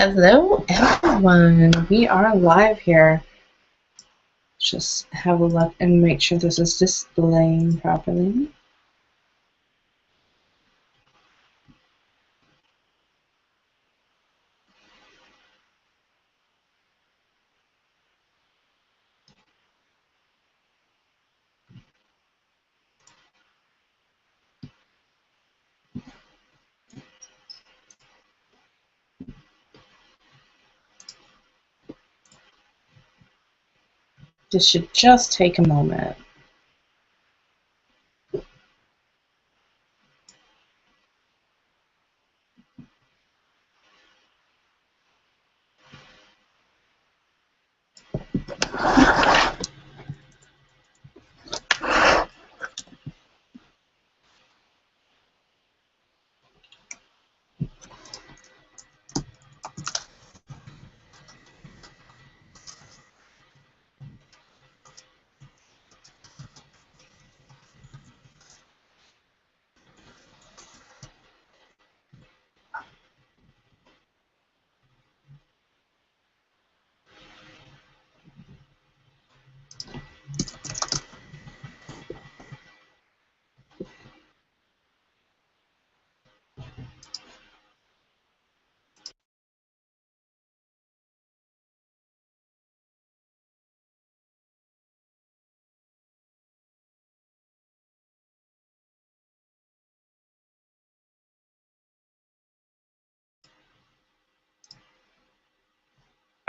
Hello, everyone. We are live here. Just have a look and make sure this is displaying properly. This should just take a moment.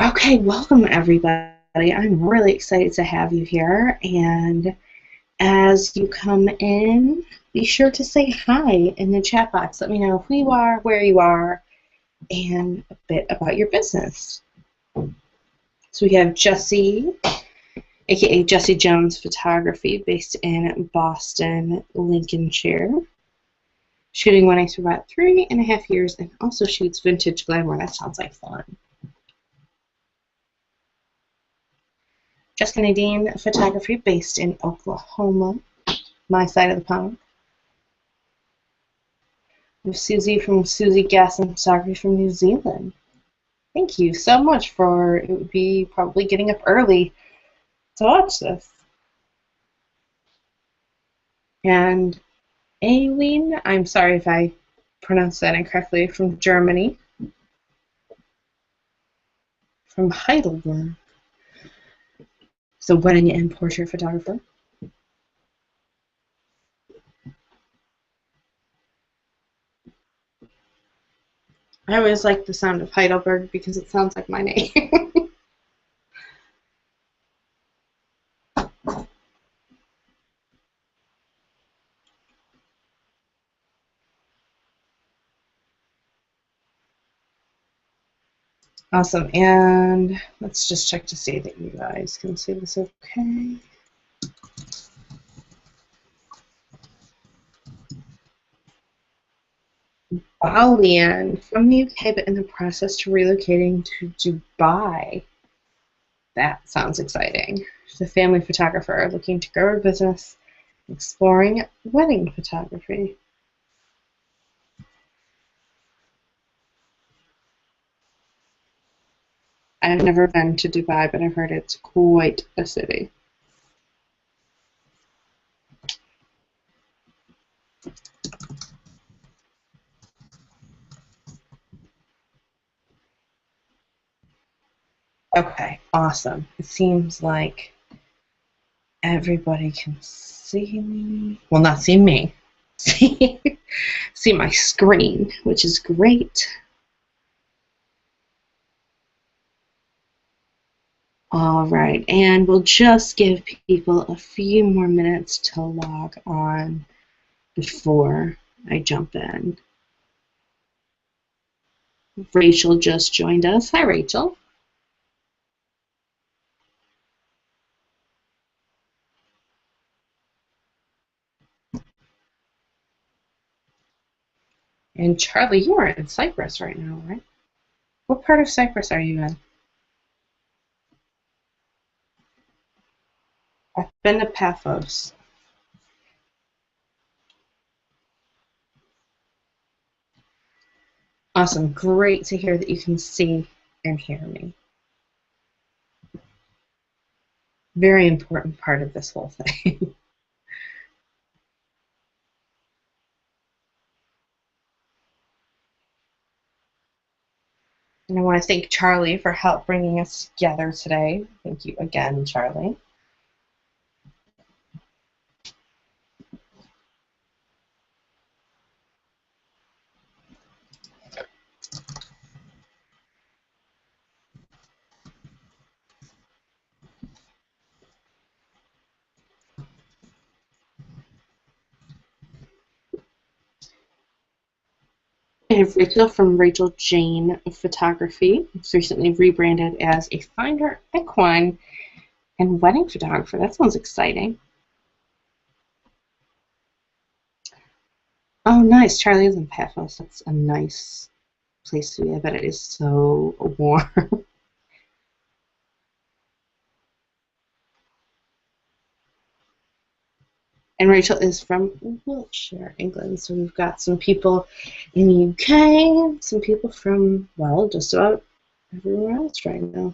Okay, welcome everybody. I'm really excited to have you here. And as you come in, be sure to say hi in the chat box. Let me know who you are, where you are, and a bit about your business. So we have Jesse, aka Jesse Jones Photography, based in Boston, Lincolnshire. Shooting weddings for about 3.5 years and also shoots vintage glamour. That sounds like fun. Jessica Nadine Photography, based in Oklahoma, my side of the pond. We have Susie from Susie Gasson Photography from New Zealand. Thank you so much for, it would be probably getting up early to watch this. And Aileen, I'm sorry if I pronounced that incorrectly, from Germany, from Heidelberg. So wedding and portrait photographer. I always like the sound of Heidelberg because it sounds like my name. Awesome, and let's just check to see that you guys can see this okay. Balian from the UK, but in the process to relocating to Dubai. That sounds exciting. She's a family photographer looking to grow her business, exploring wedding photography. I've never been to Dubai, but I've heard it's quite a city. Okay, awesome. It seems like everybody can see me. Well, not see me. See my screen, which is great. All right, and we'll just give people a few more minutes to log on before I jump in. Rachel just joined us. Hi, Rachel. And Charlie, you are in Cyprus right now, right? What part of Cyprus are you in? I've been to Paphos. Awesome. Great to hear that you can see and hear me. Very important part of this whole thing. And I want to thank Charlie for help bringing us together today. Thank you again, Charlie. I have Rachel from Rachel Jane Photography. It's recently rebranded as a Finder Equine and Wedding Photographer. That sounds exciting. Oh, nice. Charlie is in Paphos. That's a nice place to be. I bet it is so warm. And Rachel is from Wiltshire, England. So we've got some people in the UK, some people from, well, just about everywhere else right now.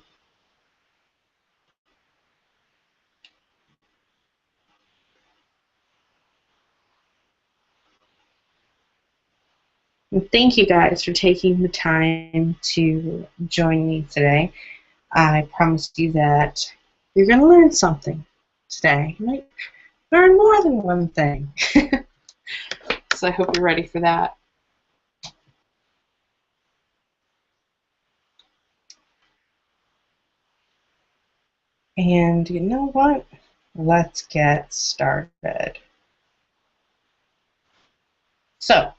And thank you guys for taking the time to join me today. I promise you that you're going to learn something today. You might learn more than one thing. So I hope you're ready for that. And you know what? Let's get started. So,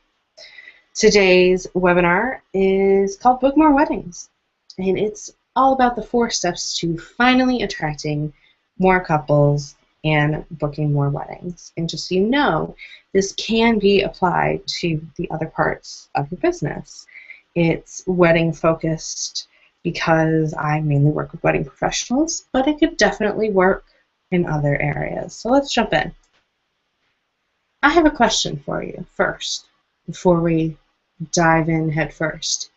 today's webinar is called Book More Weddings, and it's all about the 4 steps to finally attracting more couples and booking more weddings. And just so you know, this can be applied to the other parts of your business. It's wedding focused because I mainly work with wedding professionals, but it could definitely work in other areas. So let's jump in. I have a question for you first, before we dive in head first.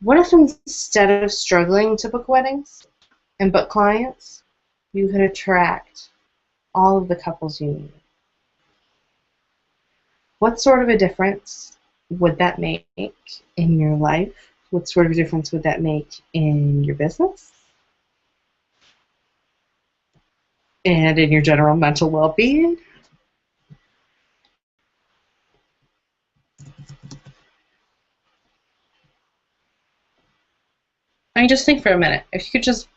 What if instead of struggling to book weddings and book clients, you could attract all of the couples you need? What sort of a difference would that make in your life? What sort of a difference would that make in your business? And in your general mental well-being? I mean, just think for a minute. If you could just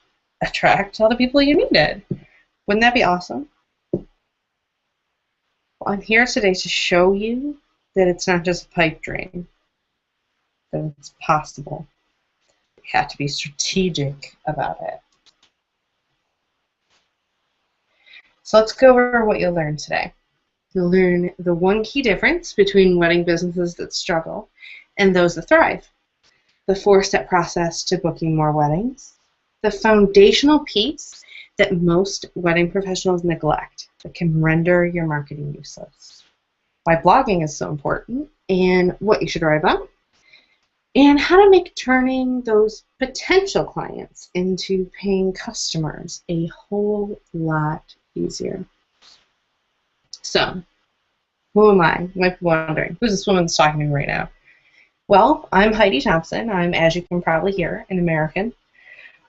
attract all the people you needed, wouldn't that be awesome? Well, I'm here today to show you that it's not just a pipe dream, that it's possible. You have to be strategic about it. So let's go over what you'll learn today. You'll learn the one key difference between wedding businesses that struggle and those that thrive, the 4-step process to booking more weddings, the foundational piece that most wedding professionals neglect that can render your marketing useless, why blogging is so important, and what you should write about, and how to make turning those potential clients into paying customers a whole lot easier. So, who am I? You might be wondering, who's this woman that's talking to me right now? Well, I'm Heidi Thompson. I'm, as you can probably hear, an American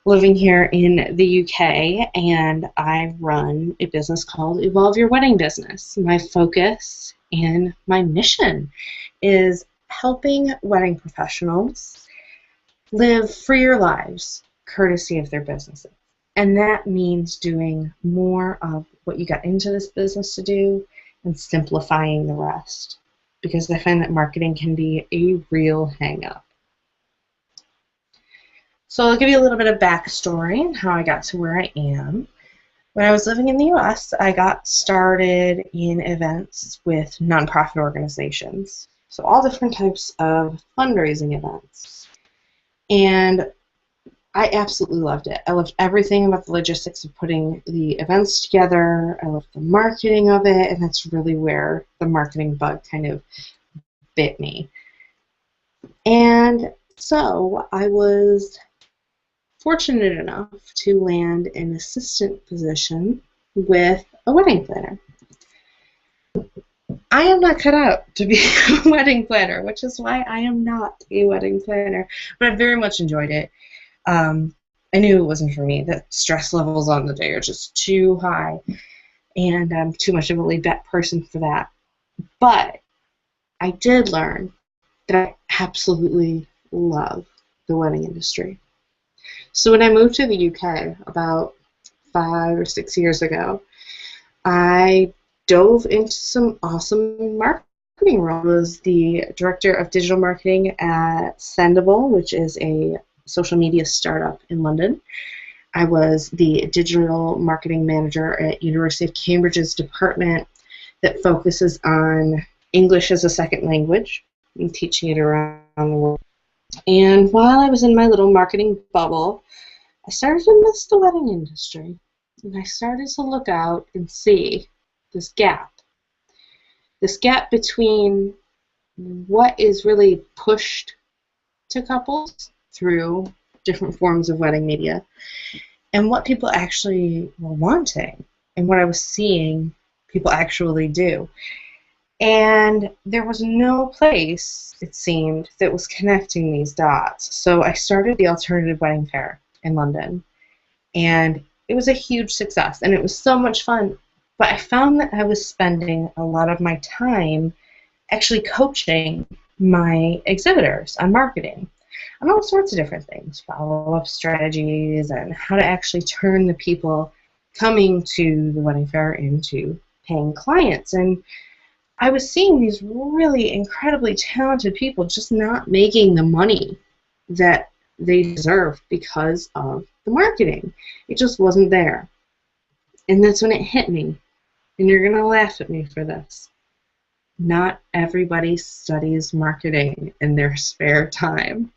living here in the UK, and I run a business called Evolve Your Wedding Business. My focus and my mission is helping wedding professionals live freer lives courtesy of their businesses. And that means doing more of what you got into this business to do and simplifying the rest, because I find that marketing can be a real hang-up. So I'll give you a little bit of backstory on how I got to where I am. When I was living in the US, I got started in events with nonprofit organizations. So all different types of fundraising events. And I absolutely loved it. I loved everything about the logistics of putting the events together. I loved the marketing of it, and that's really where the marketing bug kind of bit me. And so I was fortunate enough to land an assistant position with a wedding planner. I am not cut out to be a wedding planner, which is why I am not a wedding planner, but I very much enjoyed it. Um, I knew it wasn't for me. The stress levels on the day are just too high, and I'm too much of a laid-back person for that. But I did learn that I absolutely love the wedding industry. So when I moved to the UK about 5 or 6 years ago, I dove into some awesome marketing roles. I was the director of digital marketing at Sendable, which is a social media startup in London. I was the digital marketing manager at University of Cambridge's department that focuses on English as a second language and teaching it around the world. And while I was in my little marketing bubble, I started to miss the wedding industry. And I started to look out and see this gap. This gap between what is really pushed to couples through different forms of wedding media and what people actually were wanting and what I was seeing people actually do. And there was no place, it seemed, that was connecting these dots. So I started the Alternative Wedding Fair in London, and it was a huge success, and it was so much fun. But I found that I was spending a lot of my time actually coaching my exhibitors on marketing on all sorts of different things, follow-up strategies, and how to actually turn the people coming to the wedding fair into paying clients. And I was seeing these really incredibly talented people just not making the money that they deserved because of the marketing. It just wasn't there. And that's when it hit me. And you're going to laugh at me for this. Not everybody studies marketing in their spare time.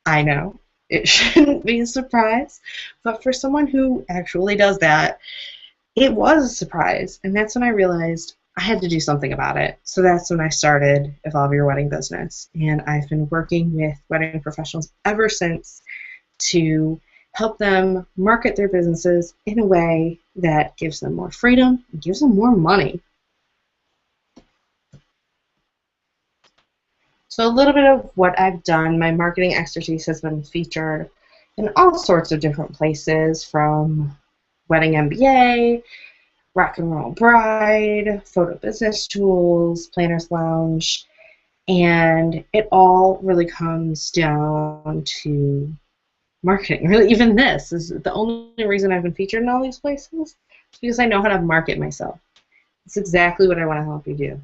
I know, it shouldn't be a surprise, but for someone who actually does that, it was a surprise. And that's when I realized I had to do something about it. So that's when I started Evolve Your Wedding Business. And I've been working with wedding professionals ever since to help them market their businesses in a way that gives them more freedom and gives them more money. So a little bit of what I've done, my marketing expertise has been featured in all sorts of different places, from Wedding MBA, Rock and Roll Bride, Photo Business Tools, Planner's Lounge, and it all really comes down to marketing. Really, even this is the only reason I've been featured in all these places is because I know how to market myself. It's exactly what I want to help you do.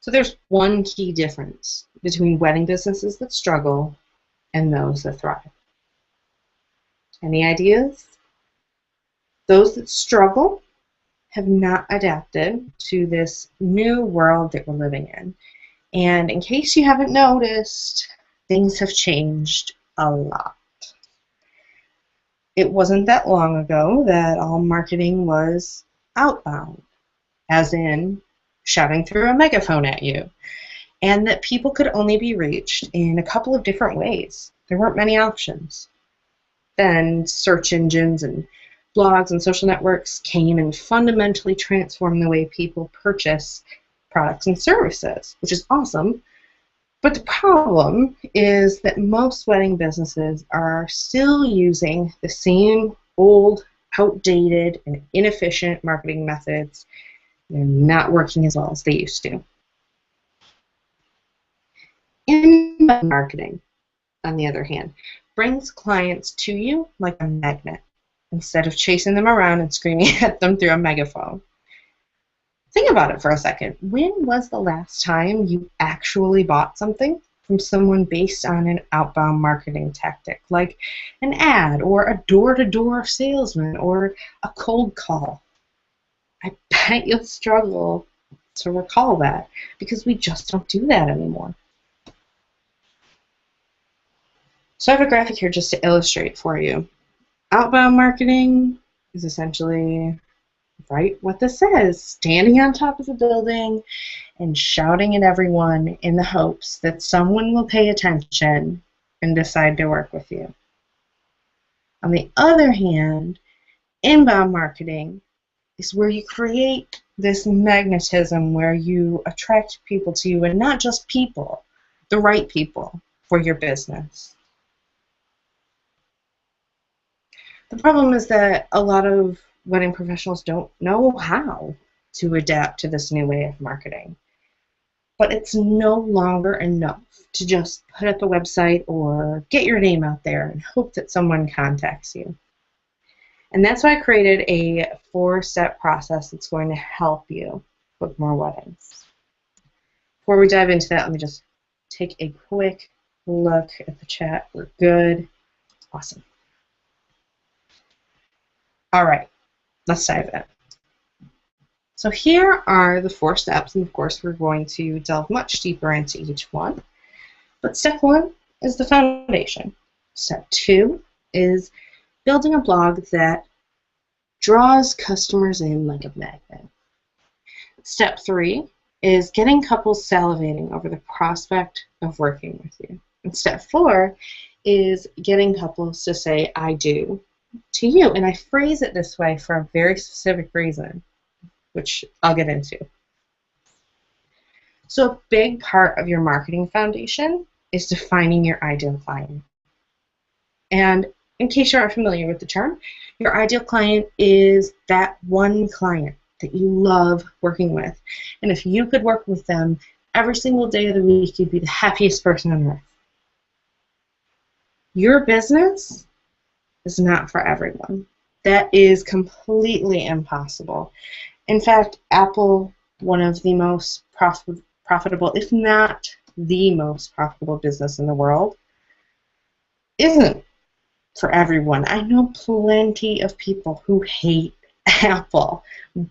So there's one key difference between wedding businesses that struggle and those that thrive. Any ideas? Those that struggle have not adapted to this new world that we're living in. And in case you haven't noticed, things have changed a lot. It wasn't that long ago that all marketing was outbound, as in shouting through a megaphone at you, and that people could only be reached in a couple of different ways. There weren't many options. Then search engines and blogs and social networks came and fundamentally transformed the way people purchase products and services, which is awesome. But the problem is that most wedding businesses are still using the same old, outdated, and inefficient marketing methods. They're not working as well as they used to. Inbound marketing, on the other hand, brings clients to you like a magnet instead of chasing them around and screaming at them through a megaphone. Think about it for a second. When was the last time you actually bought something from someone based on an outbound marketing tactic, like an ad or a door-to-door salesman or a cold call? I bet you'll struggle to recall that because we just don't do that anymore. So I have a graphic here just to illustrate for you. Outbound marketing is essentially write what this says, standing on top of a building and shouting at everyone in the hopes that someone will pay attention and decide to work with you. On the other hand, inbound marketing is where you create this magnetism where you attract people to you, and not just people, the right people for your business. The problem is that a lot of wedding professionals don't know how to adapt to this new way of marketing. But it's no longer enough to just put up a website or get your name out there and hope that someone contacts you. And that's why I created a 4-step process that's going to help you book more weddings. Before we dive into that, let me just take a quick look at the chat. We're good. Awesome. All right, let's dive in. So here are the 4 steps, and of course we're going to delve much deeper into each one. But step 1 is the foundation. Step 2 is building a blog that draws customers in like a magnet. Step 3 is getting couples salivating over the prospect of working with you. And step 4 is getting couples to say, "I do," to you. And I phrase it this way for a very specific reason, which I'll get into. So a big part of your marketing foundation is defining your ideal client. And in case you aren't familiar with the term, your ideal client is that one client that you love working with. And if you could work with them every single day of the week, you'd be the happiest person on earth. Your business is not for everyone. That is completely impossible. In fact, Apple, one of the most profitable, if not the most profitable business in the world, isn't for everyone. I know plenty of people who hate Apple,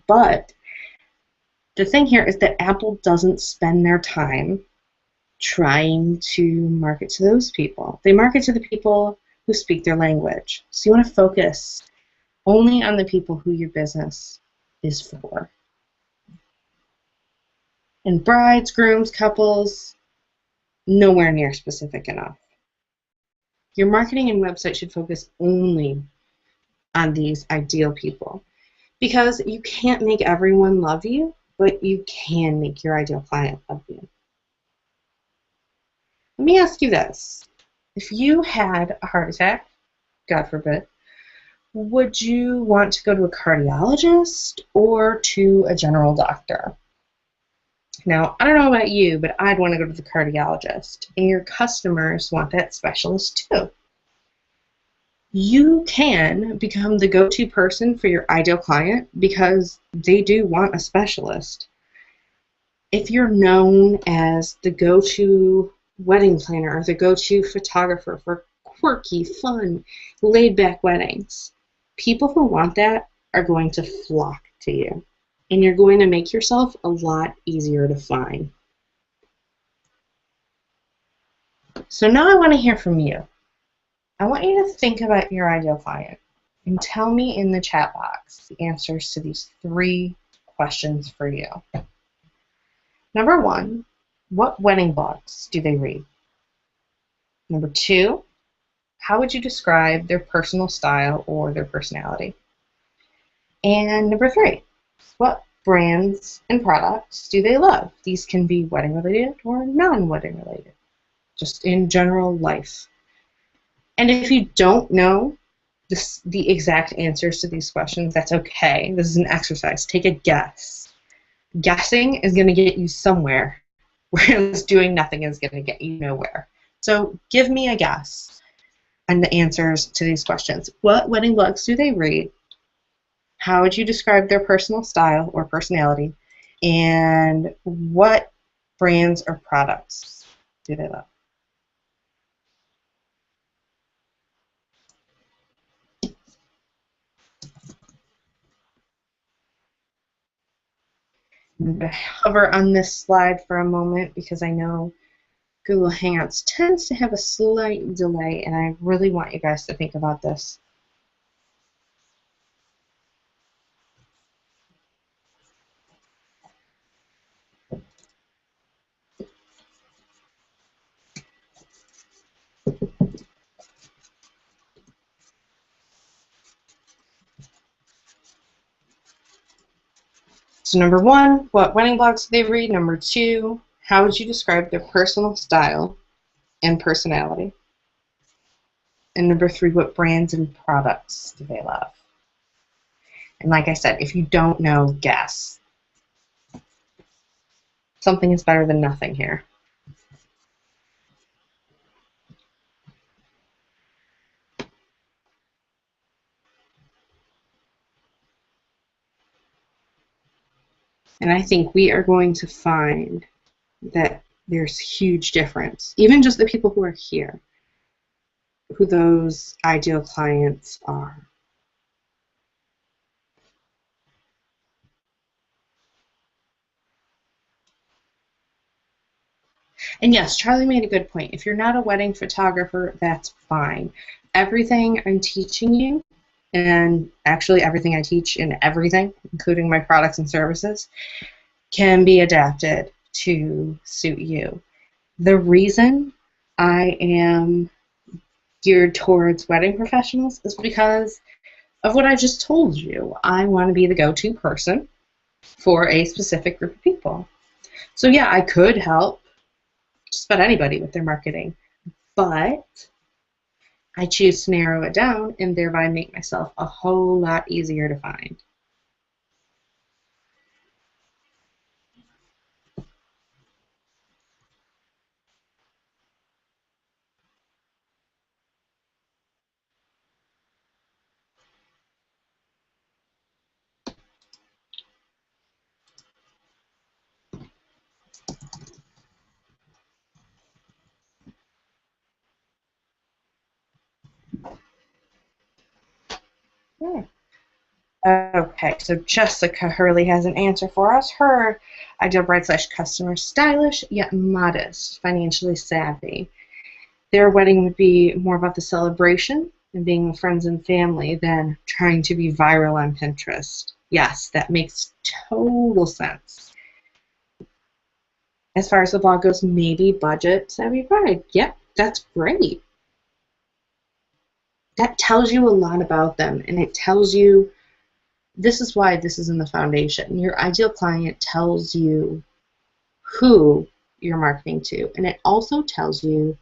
but the thing here is that Apple doesn't spend their time trying to market to those people. They market to the people who speak their language. So you want to focus only on the people who your business is for. And brides, grooms, couples, nowhere near specific enough. Your marketing and website should focus only on these ideal people, because you can't make everyone love you, but you can make your ideal client love you. Let me ask you this. If you had a heart attack, God forbid, would you want to go to a cardiologist or to a general doctor? Now, I don't know about you, but I'd want to go to the cardiologist, and your customers want that specialist too. You can become the go-to person for your ideal client because they do want a specialist. If you're known as the go-to wedding planner or the go-to photographer for quirky, fun, laid-back weddings, people who want that are going to flock to you. And you're going to make yourself a lot easier to find. So now I want to hear from you. I want you to think about your ideal client and tell me in the chat box the answers to these 3 questions for you. Number 1, what wedding blogs do they read? Number 2, how would you describe their personal style or their personality? And number 3, what brands and products do they love? These can be wedding related or non-wedding related, just in general life. And if you don't know the exact answers to these questions, that's okay. This is an exercise. Take a guess. Guessing is going to get you somewhere, whereas doing nothing is going to get you nowhere. So give me a guess on the answers to these questions. What wedding blogs do they read? How would you describe their personal style or personality? And what brands or products do they love? I'm going to hover on this slide for a moment because I know Google Hangouts tends to have a slight delay, and I really want you guys to think about this. So number one, what wedding blogs do they read? Number two, how would you describe their personal style and personality? And number three, what brands and products do they love? And like I said, if you don't know, guess. Something is better than nothing here. And I think we are going to find that there's huge difference, even just the people who are here, who those ideal clients are. And yes, Charlie made a good point. If you're not a wedding photographer, that's fine. Everything I'm teaching you, and actually everything I teach in everything, including my products and services, can be adapted to suit you. The reason I am geared towards wedding professionals is because of what I just told you. I want to be the go-to person for a specific group of people. So yeah, I could help just about anybody with their marketing, but I choose to narrow it down and thereby make myself a whole lot easier to find. Yeah. Okay, so Jessica Hurley has an answer for us. Her ideal bride/customer, stylish yet modest, financially savvy. Their wedding would be more about the celebration and being with friends and family than trying to be viral on Pinterest. Yes, that makes total sense. As far as the blog goes, maybe budget savvy bride. Yep, that's great. That tells you a lot about them, and it tells you this is why this is in the foundation. Your ideal client tells you who you're marketing to, and it also tells you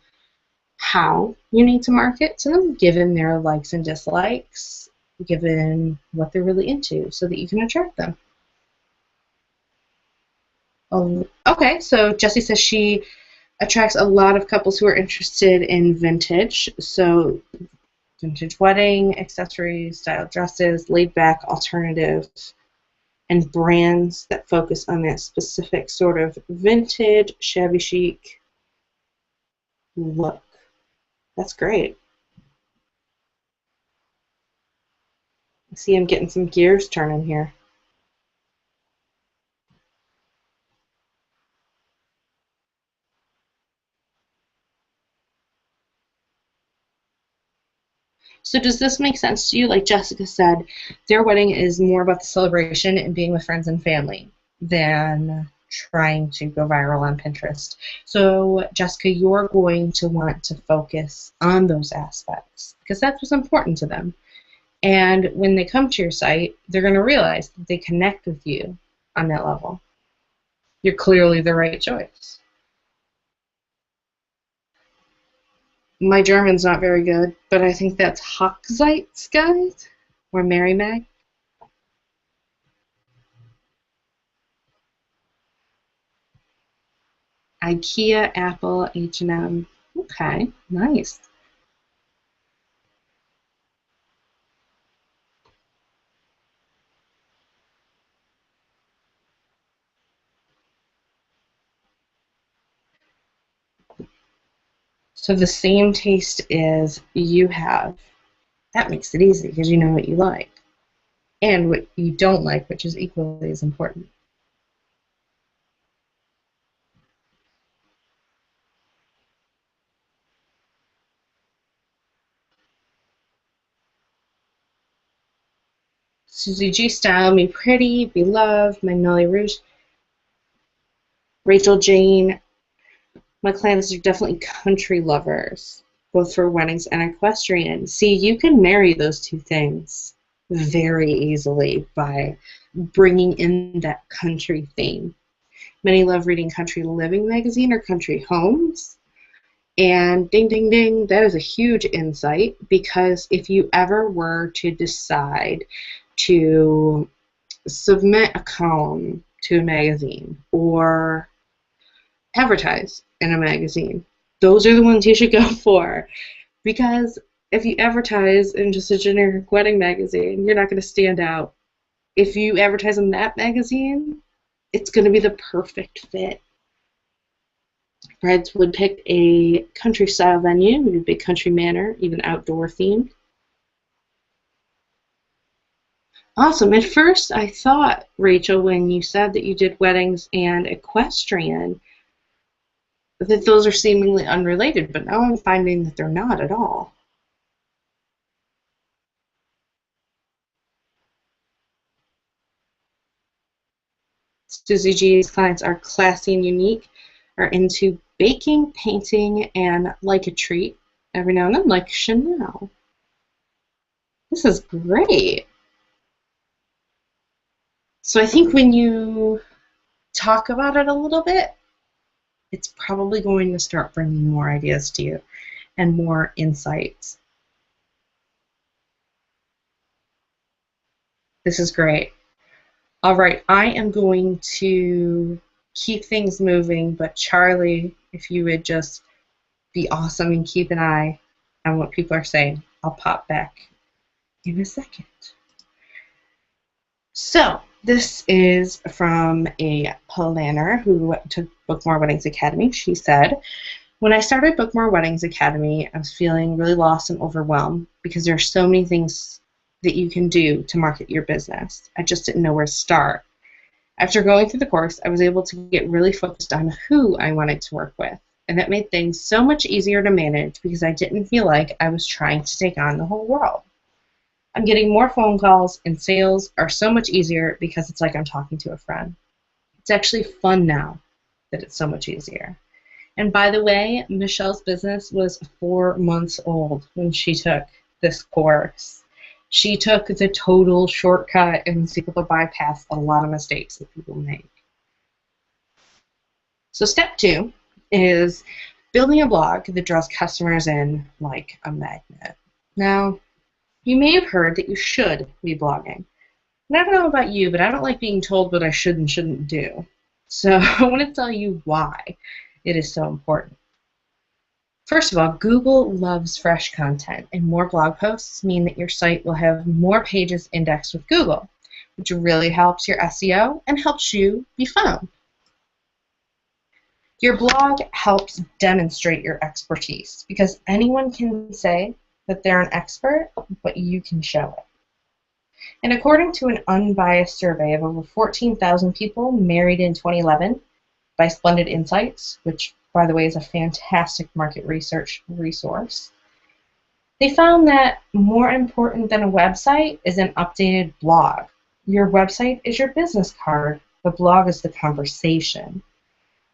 how you need to market to them, given their likes and dislikes, given what they're really into, so that you can attract them. Okay, so Jessie says she attracts a lot of couples who are interested in vintage. So vintage wedding, accessories, style dresses, laid-back alternative, and brands that focus on that specific sort of vintage, shabby chic look. That's great. I see I'm getting some gears turning here. So does this make sense to you? Like Jessica said, their wedding is more about the celebration and being with friends and family than trying to go viral on Pinterest. So Jessica, you're going to want to focus on those aspects because that's what's important to them. And when they come to your site, they're going to realize that they connect with you on that level. You're clearly the right choice. My German's not very good, but I think that's Hochzeitsguide or Mary Mag. IKEA, Apple, H&M. Okay, nice. So the same taste as you have. That makes it easy because you know what you like and what you don't like, which is equally as important. Susie G style, me pretty, be loved, Magnolia Rouge. Rachel Jane, my clients are definitely country lovers, both for weddings and equestrian. See, you can marry those two things. very easily by bringing in that country theme. Many love reading Country Living magazine or Country Homes. And ding, ding, ding, that is a huge insight, because if you ever were to decide to submit a column to a magazine or advertise in a magazine, those are the ones you should go for. Because if you advertise in just a generic wedding magazine, you're not going to stand out. If you advertise in that magazine, it's going to be the perfect fit. Brides would pick a country-style venue, maybe a big country manor, even outdoor themed. Awesome. At first, I thought, Rachel, when you said that you did weddings and equestrian, that those are seemingly unrelated, but now I'm finding that they're not at all. Susie G's clients are classy and unique, are into baking, painting, and like a treat every now and then, like Chanel. This is great. So I think when you talk about it a little bit, it's probably going to start bringing more ideas to you and more insights. This is great. All right, I am going to keep things moving, but Charlie, if you would just be awesome and keep an eye on what people are saying, I'll pop back in a second. So, this is from a planner who took Bookmore Weddings Academy. She said, when I started Bookmore Weddings Academy, I was feeling really lost and overwhelmed because there are so many things that you can do to market your business. I just didn't know where to start. After going through the course, I was able to get really focused on who I wanted to work with, and that made things so much easier to manage because I didn't feel like I was trying to take on the whole world. I'm getting more phone calls, and sales are so much easier because it's like I'm talking to a friend. It's actually fun now that it's so much easier. And by the way, Michelle's business was 4 months old when she took this course. She took the total shortcut and was able to bypass a lot of mistakes that people make. So step 2 is building a blog that draws customers in like a magnet. Now, you may have heard that you should be blogging. And I don't know about you, but I don't like being told what I should and shouldn't do. So I want to tell you why it is so important. First of all, Google loves fresh content, and more blog posts mean that your site will have more pages indexed with Google, which really helps your SEO and helps you be found. Your blog helps demonstrate your expertise because anyone can say that they're an expert, but you can show it. And according to an unbiased survey of over 14,000 people married in 2011 by Splendid Insights, which, by the way, is a fantastic market research resource, they found that more important than a website is an updated blog. Your website is your business card. The blog is the conversation.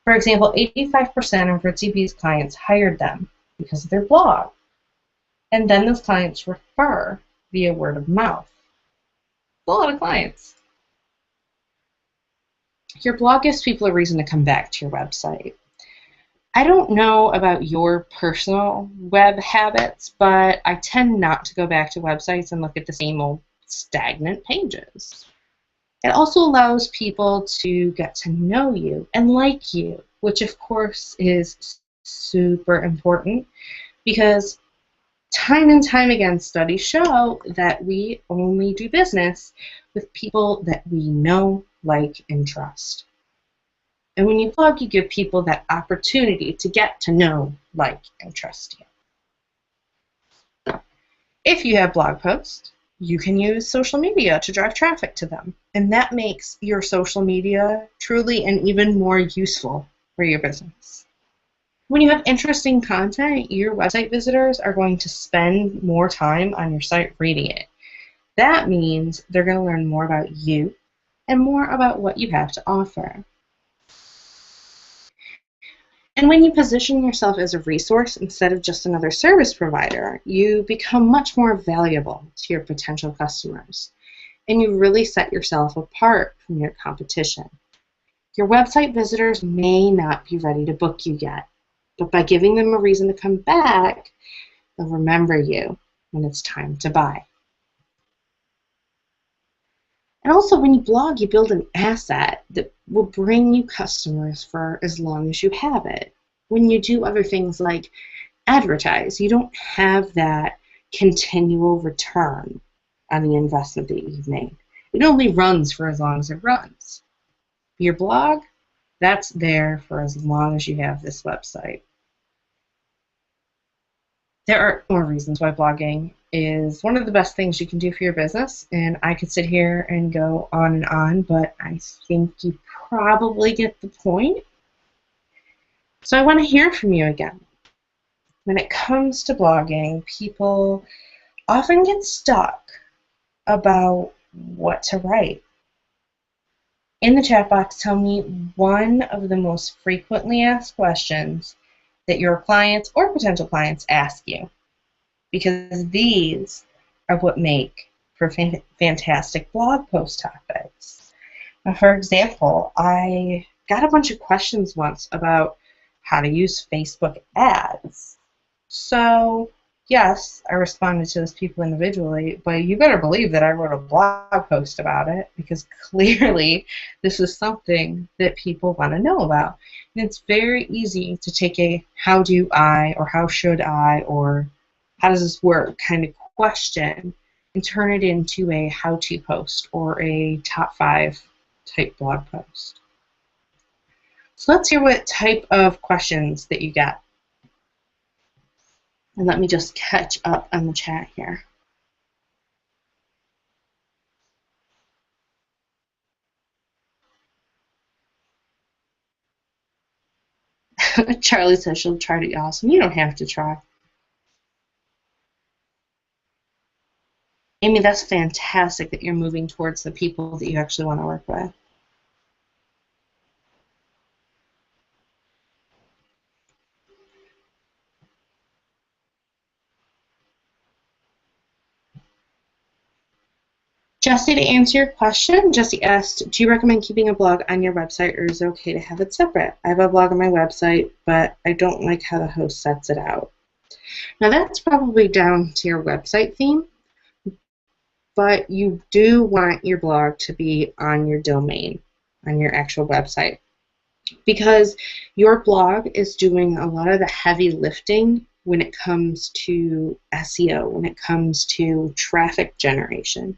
For example, 85% of Ritzy B's clients hired them because of their blog. And then those clients refer via word of mouth. A lot of clients. Your blog gives people a reason to come back to your website. I don't know about your personal web habits, but I tend not to go back to websites and look at the same old stagnant pages. It also allows people to get to know you and like you, which of course is super important because time and time again studies show that we only do business with people that we know, like, and trust. And when you blog, you give people that opportunity to get to know, like, and trust you. If you have blog posts, you can use social media to drive traffic to them. And that makes your social media truly and even more useful for your business. When you have interesting content, your website visitors are going to spend more time on your site reading it. That means they're going to learn more about you and more about what you have to offer. And when you position yourself as a resource instead of just another service provider, you become much more valuable to your potential customers. And you really set yourself apart from your competition. Your website visitors may not be ready to book you yet, but by giving them a reason to come back, they'll remember you when it's time to buy. And also, when you blog, you build an asset that will bring you customers for as long as you have it. When you do other things like advertise, you don't have that continual return on the investment that you've made. It only runs for as long as it runs. Your blog, that's there for as long as you have this website. There are more reasons why blogging is one of the best things you can do for your business, and I could sit here and go on, but I think you probably get the point. So I want to hear from you again. When it comes to blogging, people often get stuck about what to write. In the chat box, tell me one of the most frequently asked questions that your clients or potential clients ask you, because these are what make for fantastic blog post topics. Now, for example, I got a bunch of questions once about how to use Facebook ads. So yes, I responded to those people individually, but you better believe that I wrote a blog post about it, because clearly this is something that people want to know about. And it's very easy to take a how do I, or how should I, or how does this work kind of question and turn it into a how-to post or a top 5 type blog post. So let's hear what type of questions that you get. And let me just catch up on the chat here. Charlie says she'll try to be awesome. You don't have to try. Amy, that's fantastic that you're moving towards the people that you actually want to work with. Jesse, to answer your question, Jesse asked, do you recommend keeping a blog on your website, or is it okay to have it separate? I have a blog on my website, but I don't like how the host sets it out. Now that's probably down to your website theme, but you do want your blog to be on your domain, on your actual website, because your blog is doing a lot of the heavy lifting when it comes to SEO, when it comes to traffic generation.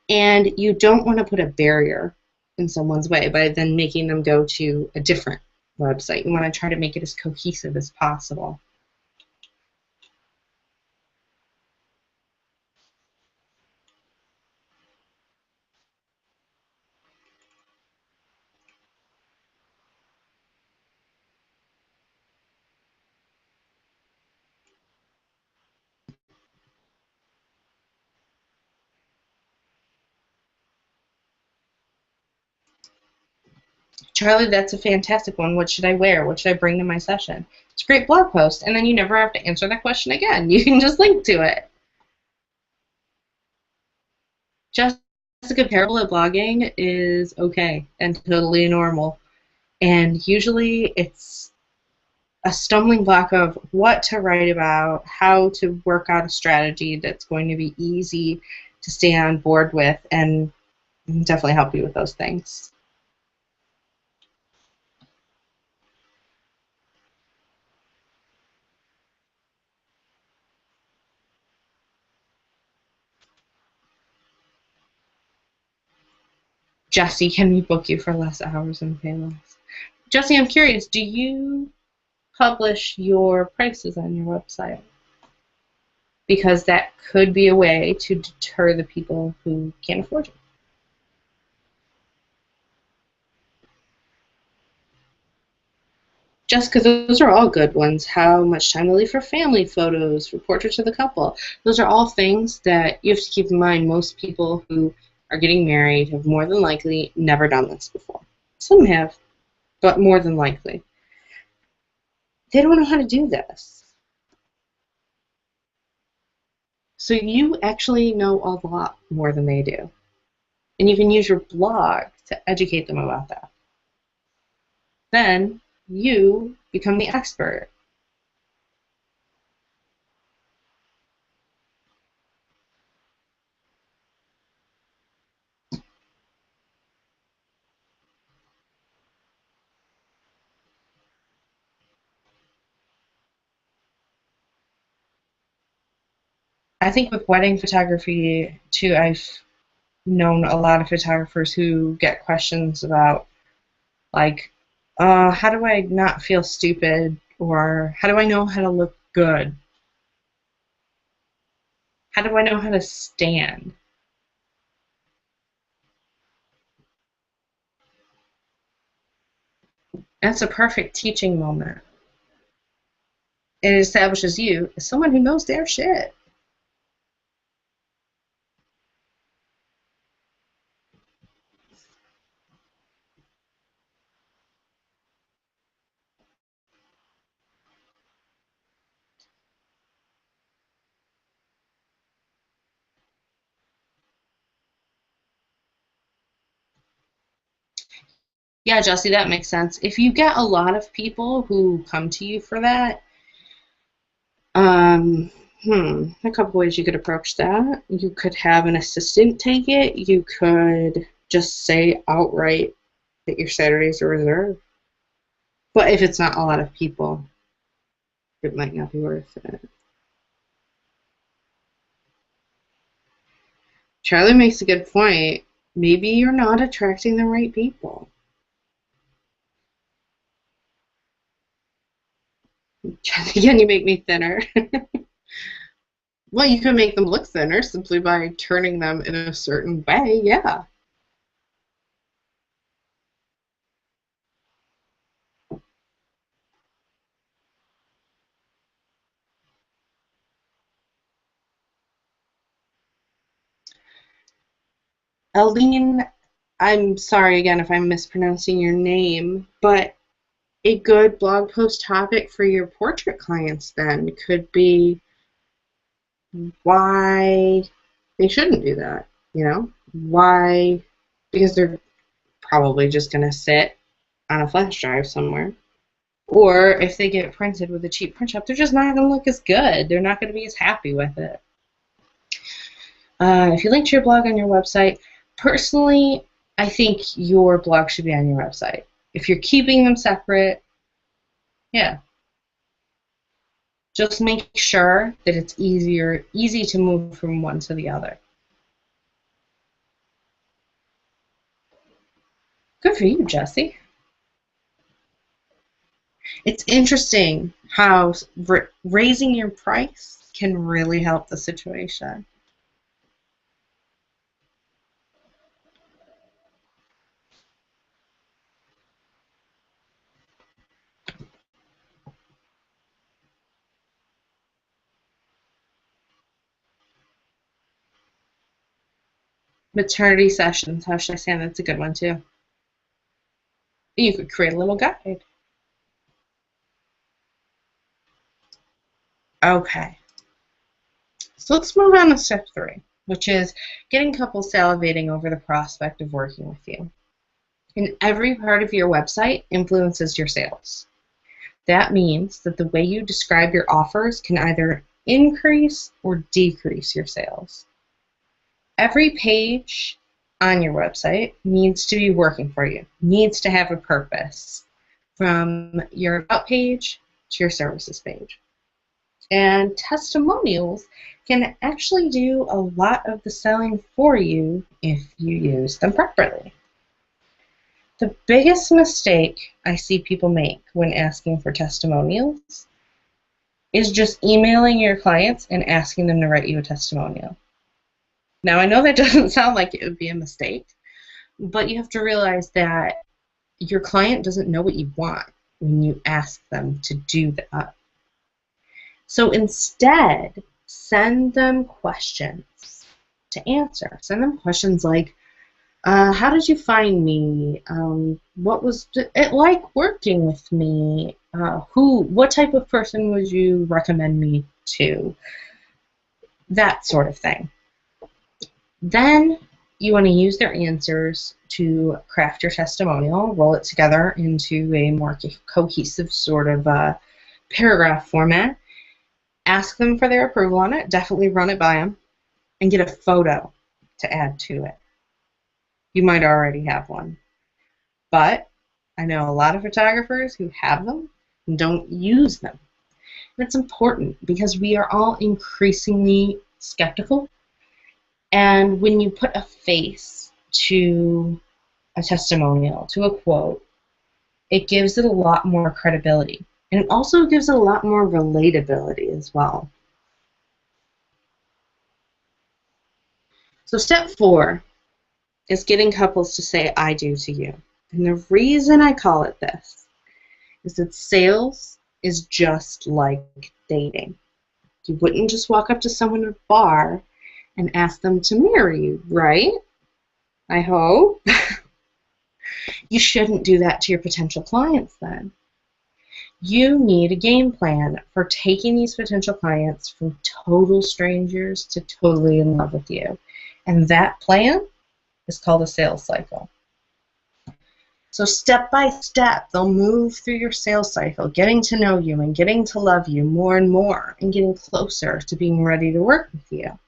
And you don't want to put a barrier in someone's way by then making them go to a different website. You want to try to make it as cohesive as possible. Charlie, that's a fantastic one. What should I wear? What should I bring to my session? It's a great blog post, and then you never have to answer that question again. You can just link to it. Jessica, parable of blogging is okay and totally normal. And usually it's a stumbling block of what to write about, how to work out a strategy that's going to be easy to stay on board with, and definitely help you with those things. Jesse, can we book you for less hours and pay less? Jesse, I'm curious, do you publish your prices on your website? Because that could be a way to deter the people who can't afford it. Jessica, those are all good ones. How much time to leave for family photos, for portraits of the couple. Those are all things that you have to keep in mind. Most people who are getting married have more than likely never done this before. Some have, but more than likely. They don't know how to do this. So you actually know a lot more than they do. And you can use your blog to educate them about that. Then you become the expert. I think with wedding photography, too, I've known a lot of photographers who get questions about, like, how do I not feel stupid? Or how do I know how to look good? How do I know how to stand? That's a perfect teaching moment. It establishes you as someone who knows their shit. Yeah, Jesse, that makes sense. If you get a lot of people who come to you for that, um, a couple ways you could approach that. You could have an assistant take it. You could just say outright that your Saturdays are reserved. But if it's not a lot of people, it might not be worth it. Charlie makes a good point. Maybe you're not attracting the right people. Again, you make me thinner. Well, you can make them look thinner simply by turning them in a certain way, yeah. Aline, I'm sorry again if I'm mispronouncing your name, but a good blog post topic for your portrait clients then could be why they shouldn't do that, you know? Why? Because they're probably just going to sit on a flash drive somewhere. Or if they get it printed with a cheap print shop, they're just not going to look as good. They're not going to be as happy with it. If you link to your blog on your website, personally, I think your blog should be on your website. If you're keeping them separate, yeah. Just make sure that it's easy to move from one to the other. Good for you, Jesse. It's interesting how raising your price can really help the situation. Maternity sessions, how should I say that? That's a good one too. You could create a little guide. Okay. So let's move on to step 3, which is getting couples salivating over the prospect of working with you. And every part of your website influences your sales. That means that the way you describe your offers can either increase or decrease your sales. Every page on your website needs to be working for you, needs to have a purpose, from your About page to your services page. And testimonials can actually do a lot of the selling for you if you use them properly. The biggest mistake I see people make when asking for testimonials is just emailing your clients and asking them to write you a testimonial. Now, I know that doesn't sound like it would be a mistake, but you have to realize that your client doesn't know what you want when you ask them to do that. So instead, send them questions to answer. Send them questions like, how did you find me? What was it like working with me? What type of person would you recommend me to? That sort of thing. Then you want to use their answers to craft your testimonial, roll it together into a more cohesive sort of paragraph format. Ask them for their approval on it, definitely run it by them, and get a photo to add to it. You might already have one, but I know a lot of photographers who have them and don't use them. And it's important because we are all increasingly skeptical, and when you put a face to a testimonial, to a quote, it gives it a lot more credibility. And it also gives it a lot more relatability as well. So step 4 is getting couples to say I do to you. And the reason I call it this is that sales is just like dating. You wouldn't just walk up to someone at a bar and ask them to marry you, right? I hope. You shouldn't do that to your potential clients then. You need a game plan for taking these potential clients from total strangers to totally in love with you. And that plan is called a sales cycle. So step by step, they'll move through your sales cycle, getting to know you and getting to love you more and more and getting closer to being ready to work with you.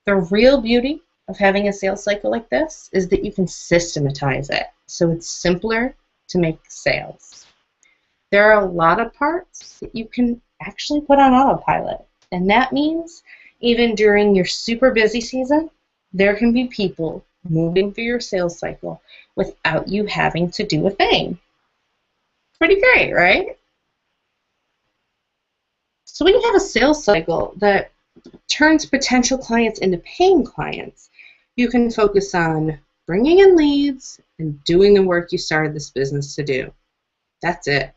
The real beauty of having a sales cycle like this is that you can systematize it, so it's simpler to make sales. There are a lot of parts that you can actually put on autopilot, and that means even during your super busy season, there can be people moving through your sales cycle without you having to do a thing. Pretty great, right? So when you have a sales cycle that turns potential clients into paying clients, you can focus on bringing in leads and doing the work you started this business to do. That's it.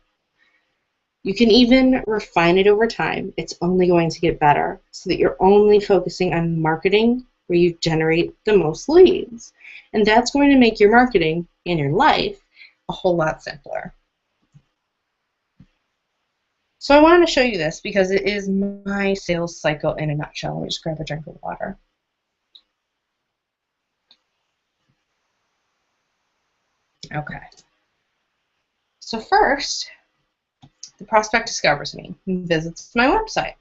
You can even refine it over time. It's only going to get better so that you're only focusing on marketing where you generate the most leads. And that's going to make your marketing and your life a whole lot simpler. So I wanted to show you this because it is my sales cycle in a nutshell. Let me just grab a drink of water. Okay. So first, the prospect discovers me and visits my website.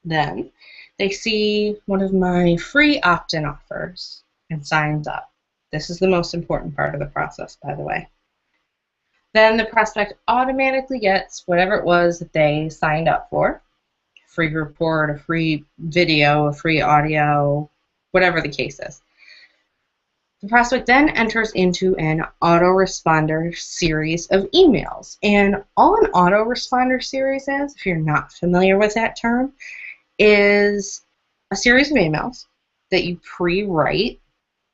Then they see one of my free opt-in offers and signs up. This is the most important part of the process, by the way. Then the prospect automatically gets whatever it was that they signed up for. A free report, a free video, a free audio, whatever the case is. The prospect then enters into an autoresponder series of emails. And all an autoresponder series is, if you're not familiar with that term, is a series of emails that you pre-write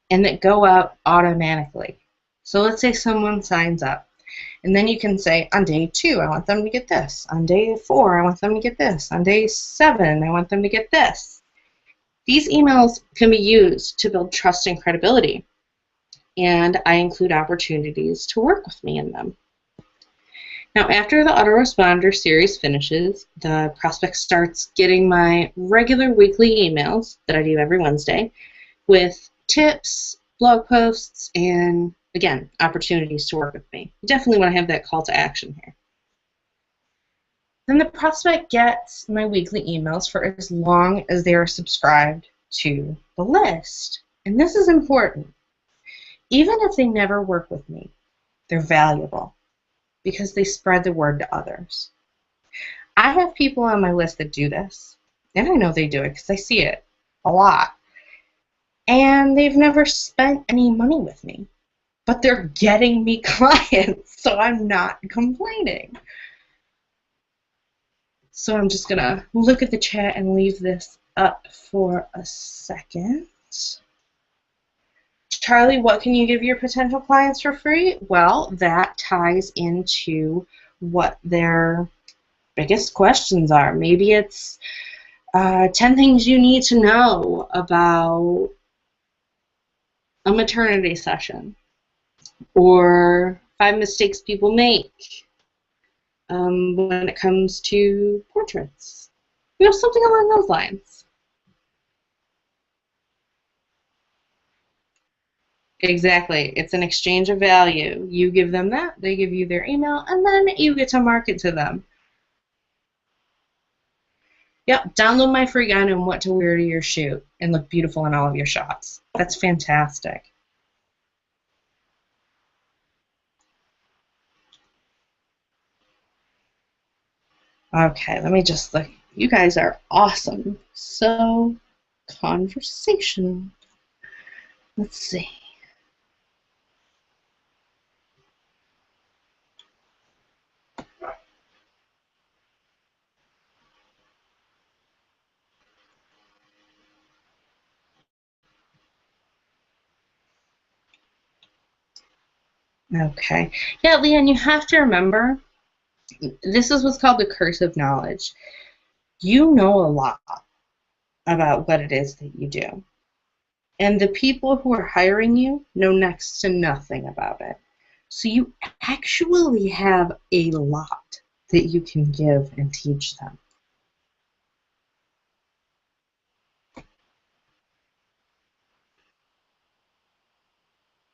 and that go out automatically. So let's say someone signs up, and then you can say, on day 2, I want them to get this. On day 4, I want them to get this. On day 7, I want them to get this. These emails can be used to build trust and credibility, and I include opportunities to work with me in them. Now, after the autoresponder series finishes, the prospect starts getting my regular weekly emails that I do every Wednesday with tips, blog posts, and, again, opportunities to work with me. You definitely want to have that call to action here. Then the prospect gets my weekly emails for as long as they are subscribed to the list. And this is important. Even if they never work with me, they're valuable because they spread the word to others. I have people on my list that do this, and I know they do it because I see it a lot. And they've never spent any money with me, but they're getting me clients, so I'm not complaining. So I'm just going to look at the chat and leave this up for a second. Charlie, what can you give your potential clients for free? Well, that ties into what their biggest questions are. Maybe it's 10 things you need to know about a maternity session, or 5 mistakes people make, when it comes to portraits. You know, something along those lines. Exactly. It's an exchange of value. You give them that, they give you their email, and then you get to market to them. Yep, download my free guide on what to wear to your shoot and look beautiful in all of your shots. That's fantastic. Okay, let me just look. You guys are awesome. So, conversation. Let's see. Okay. Yeah, Leanne, you have to remember, this is what's called the curse of knowledge. You know a lot about what it is that you do. And the people who are hiring you know next to nothing about it. So you actually have a lot that you can give and teach them.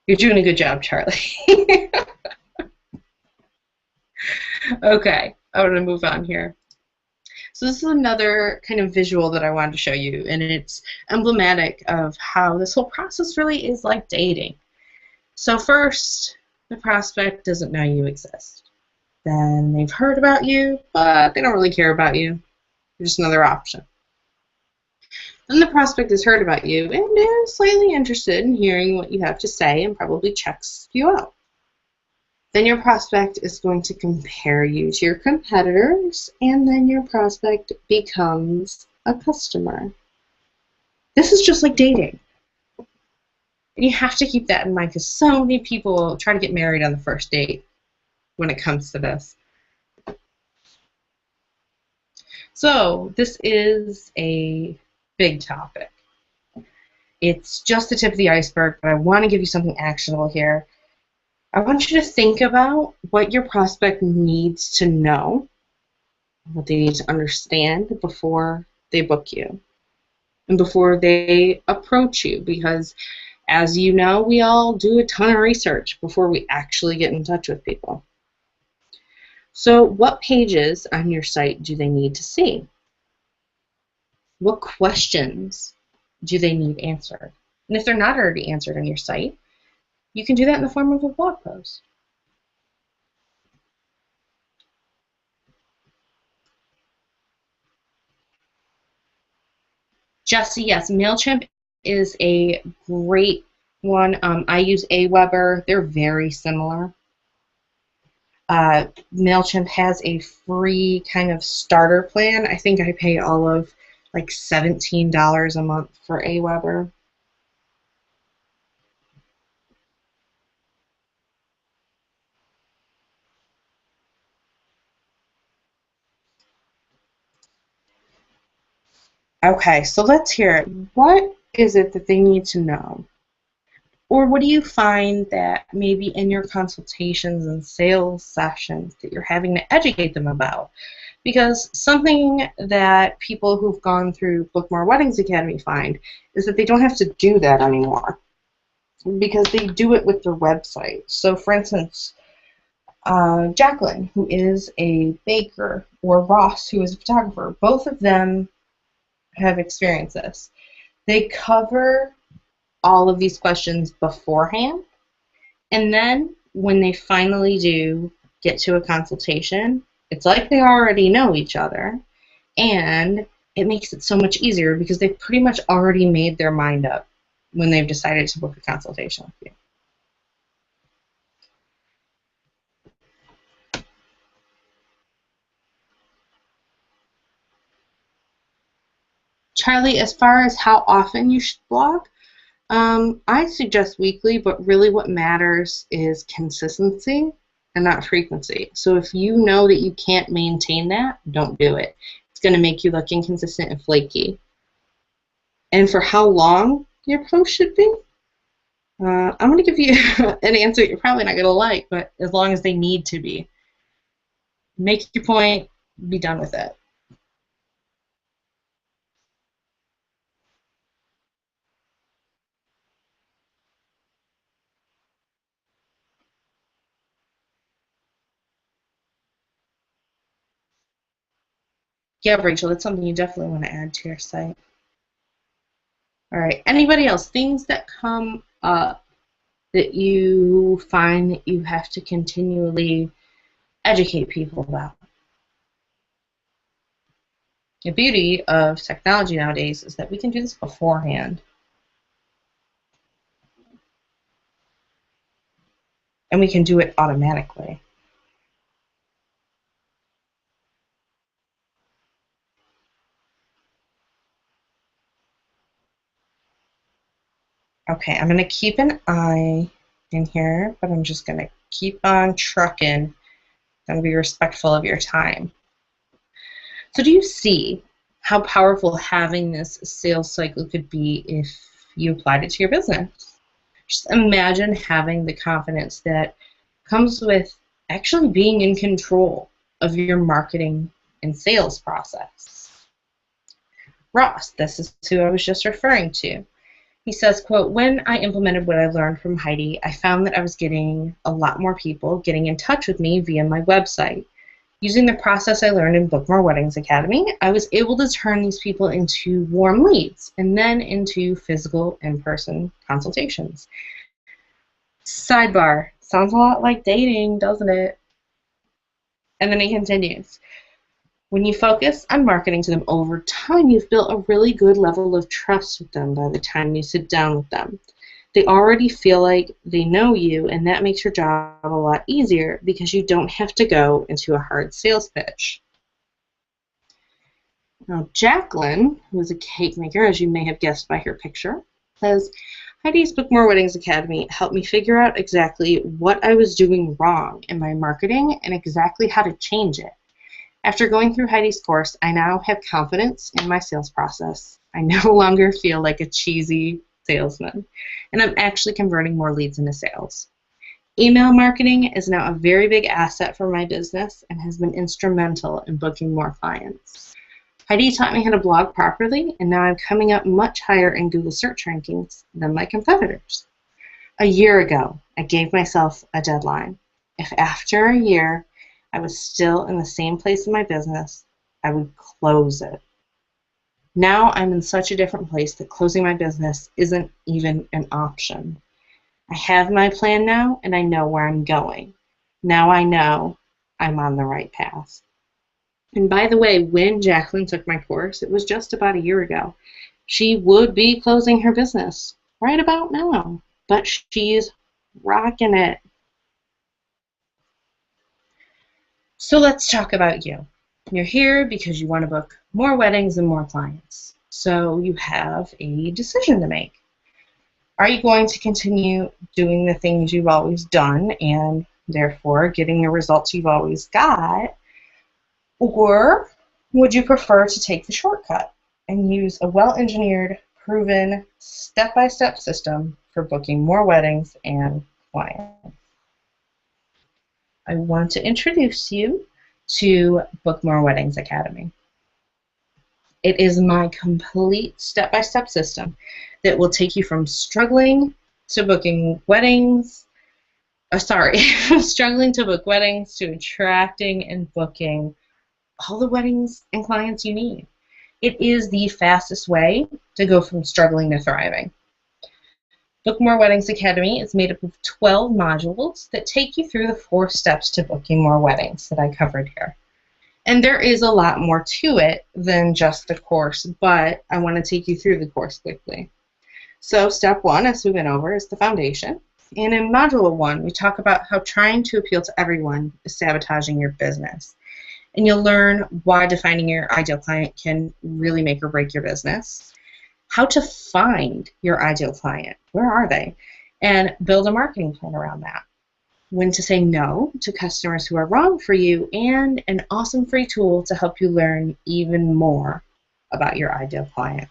You're doing a good job, Charlie. Okay, I'm going to move on here. So this is another kind of visual that I wanted to show you, and it's emblematic of how this whole process really is like dating. So first, the prospect doesn't know you exist. Then they've heard about you, but they don't really care about you. You're just another option. Then the prospect has heard about you and is slightly interested in hearing what you have to say and probably checks you out. Then your prospect is going to compare you to your competitors, and then your prospect becomes a customer. This is just like dating. And you have to keep that in mind because so many people try to get married on the first date when it comes to this. So this is a big topic. It's just the tip of the iceberg, but I want to give you something actionable here. I want you to think about what your prospect needs to know, what they need to understand before they book you and before they approach you, because as you know, we all do a ton of research before we actually get in touch with people. So what pages on your site do they need to see? What questions do they need answered? And if they're not already answered on your site, you can do that in the form of a blog post. Jesse, yes, MailChimp is a great one. I use Aweber. They're very similar. MailChimp has a free kind of starter plan. I think I pay all of like $17 a month for Aweber. Okay, so let's hear it. What is it that they need to know? Or what do you find that maybe in your consultations and sales sessions that you're having to educate them about? Because something that people who've gone through Book More Weddings Academy find is that they don't have to do that anymore because they do it with their website. So for instance, Jacqueline, who is a baker, or Ross, who is a photographer, both of them have experienced this. They cover all of these questions beforehand, and then when they finally do get to a consultation, it's like they already know each other, and it makes it so much easier because they've pretty much already made their mind up when they've decided to book a consultation with you. Charlie, as far as how often you should blog, I suggest weekly, but really what matters is consistency and not frequency. So if you know that you can't maintain that, don't do it. It's going to make you look inconsistent and flaky. And for how long your post should be, I'm going to give you an answer you're probably not going to like, but as long as they need to be. Make your point, be done with it. Yeah, Rachel, that's something you definitely want to add to your site. All right. Anybody else? Things that come up that you find that you have to continually educate people about? The beauty of technology nowadays is that we can do this beforehand, and we can do it automatically. Okay, I'm going to keep an eye in here, but I'm just going to keep on trucking and be respectful of your time. So do you see how powerful having this sales cycle could be if you applied it to your business? Just imagine having the confidence that comes with actually being in control of your marketing and sales process. Ross, this is who I was just referring to. He says, quote, when I implemented what I learned from Heidi, I found that I was getting a lot more people getting in touch with me via my website. Using the process I learned in Book More Weddings Academy, I was able to turn these people into warm leads and then into physical in-person consultations. Sidebar, sounds a lot like dating, doesn't it? And then he continues, when you focus on marketing to them over time, you've built a really good level of trust with them by the time you sit down with them. They already feel like they know you, and that makes your job a lot easier because you don't have to go into a hard sales pitch. Now, Jacqueline, who is a cake maker, as you may have guessed by her picture, says, Heidi's Book More Weddings Academy helped me figure out exactly what I was doing wrong in my marketing and exactly how to change it. After going through Heidi's course, I now have confidence in my sales process. I no longer feel like a cheesy salesman, and I'm actually converting more leads into sales. Email marketing is now a very big asset for my business and has been instrumental in booking more clients. Heidi taught me how to blog properly, and now I'm coming up much higher in Google search rankings than my competitors. A year ago, I gave myself a deadline. If after a year I was still in the same place in my business, I would close it. Now I'm in such a different place that closing my business isn't even an option. I have my plan now, and I know where I'm going. Now I know I'm on the right path. And by the way, when Jacqueline took my course, it was just about a year ago. She would be closing her business right about now, but she's rocking it. So let's talk about you. You're here because you want to book more weddings and more clients. So you have a decision to make. Are you going to continue doing the things you've always done and therefore getting the results you've always got? Or would you prefer to take the shortcut and use a well-engineered, proven, step-by-step system for booking more weddings and clients? I want to introduce you to Book More Weddings Academy. It is my complete step-by-step system that will take you from struggling to booking weddings, struggling to book weddings to attracting and booking all the weddings and clients you need. It is the fastest way to go from struggling to thriving. Book More Weddings Academy is made up of 12 modules that take you through the 4 steps to booking more weddings that I covered here. And there is a lot more to it than just the course, but I want to take you through the course quickly. So step 1, as we went over, is the foundation. And in module 1, we talk about how trying to appeal to everyone is sabotaging your business. And you'll learn why defining your ideal client can really make or break your business, how to find your ideal client, where are they, and build a marketing plan around that, when to say no to customers who are wrong for you, and an awesome free tool to help you learn even more about your ideal client.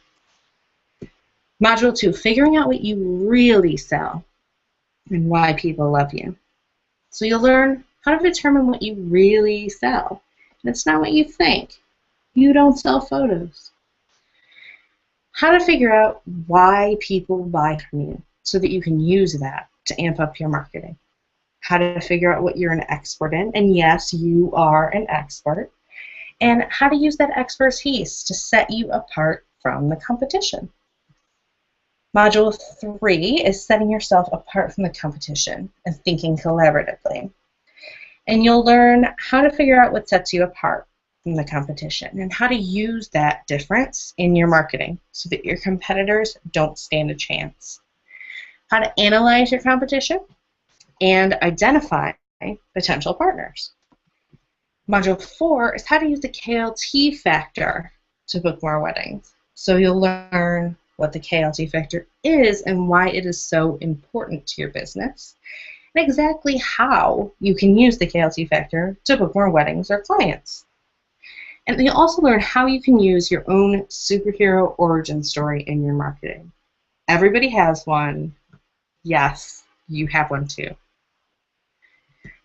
Module 2, figuring out what you really sell and why people love you. So you'll learn how to determine what you really sell. And it's not what you think. You don't sell photos. How to figure out why people buy from you so that you can use that to amp up your marketing. How to figure out what you're an expert in, and yes, you are an expert, and how to use that expertise to set you apart from the competition. Module 3 is setting yourself apart from the competition and thinking collaboratively. And you'll learn how to figure out what sets you apart from the competition and how to use that difference in your marketing so that your competitors don't stand a chance. How to analyze your competition and identify potential partners. Module 4 is how to use the KLT factor to book more weddings. So you'll learn what the KLT factor is and why it is so important to your business, and exactly how you can use the KLT factor to book more weddings or clients. And you'll also learn how you can use your own superhero origin story in your marketing. Everybody has one. Yes, you have one too.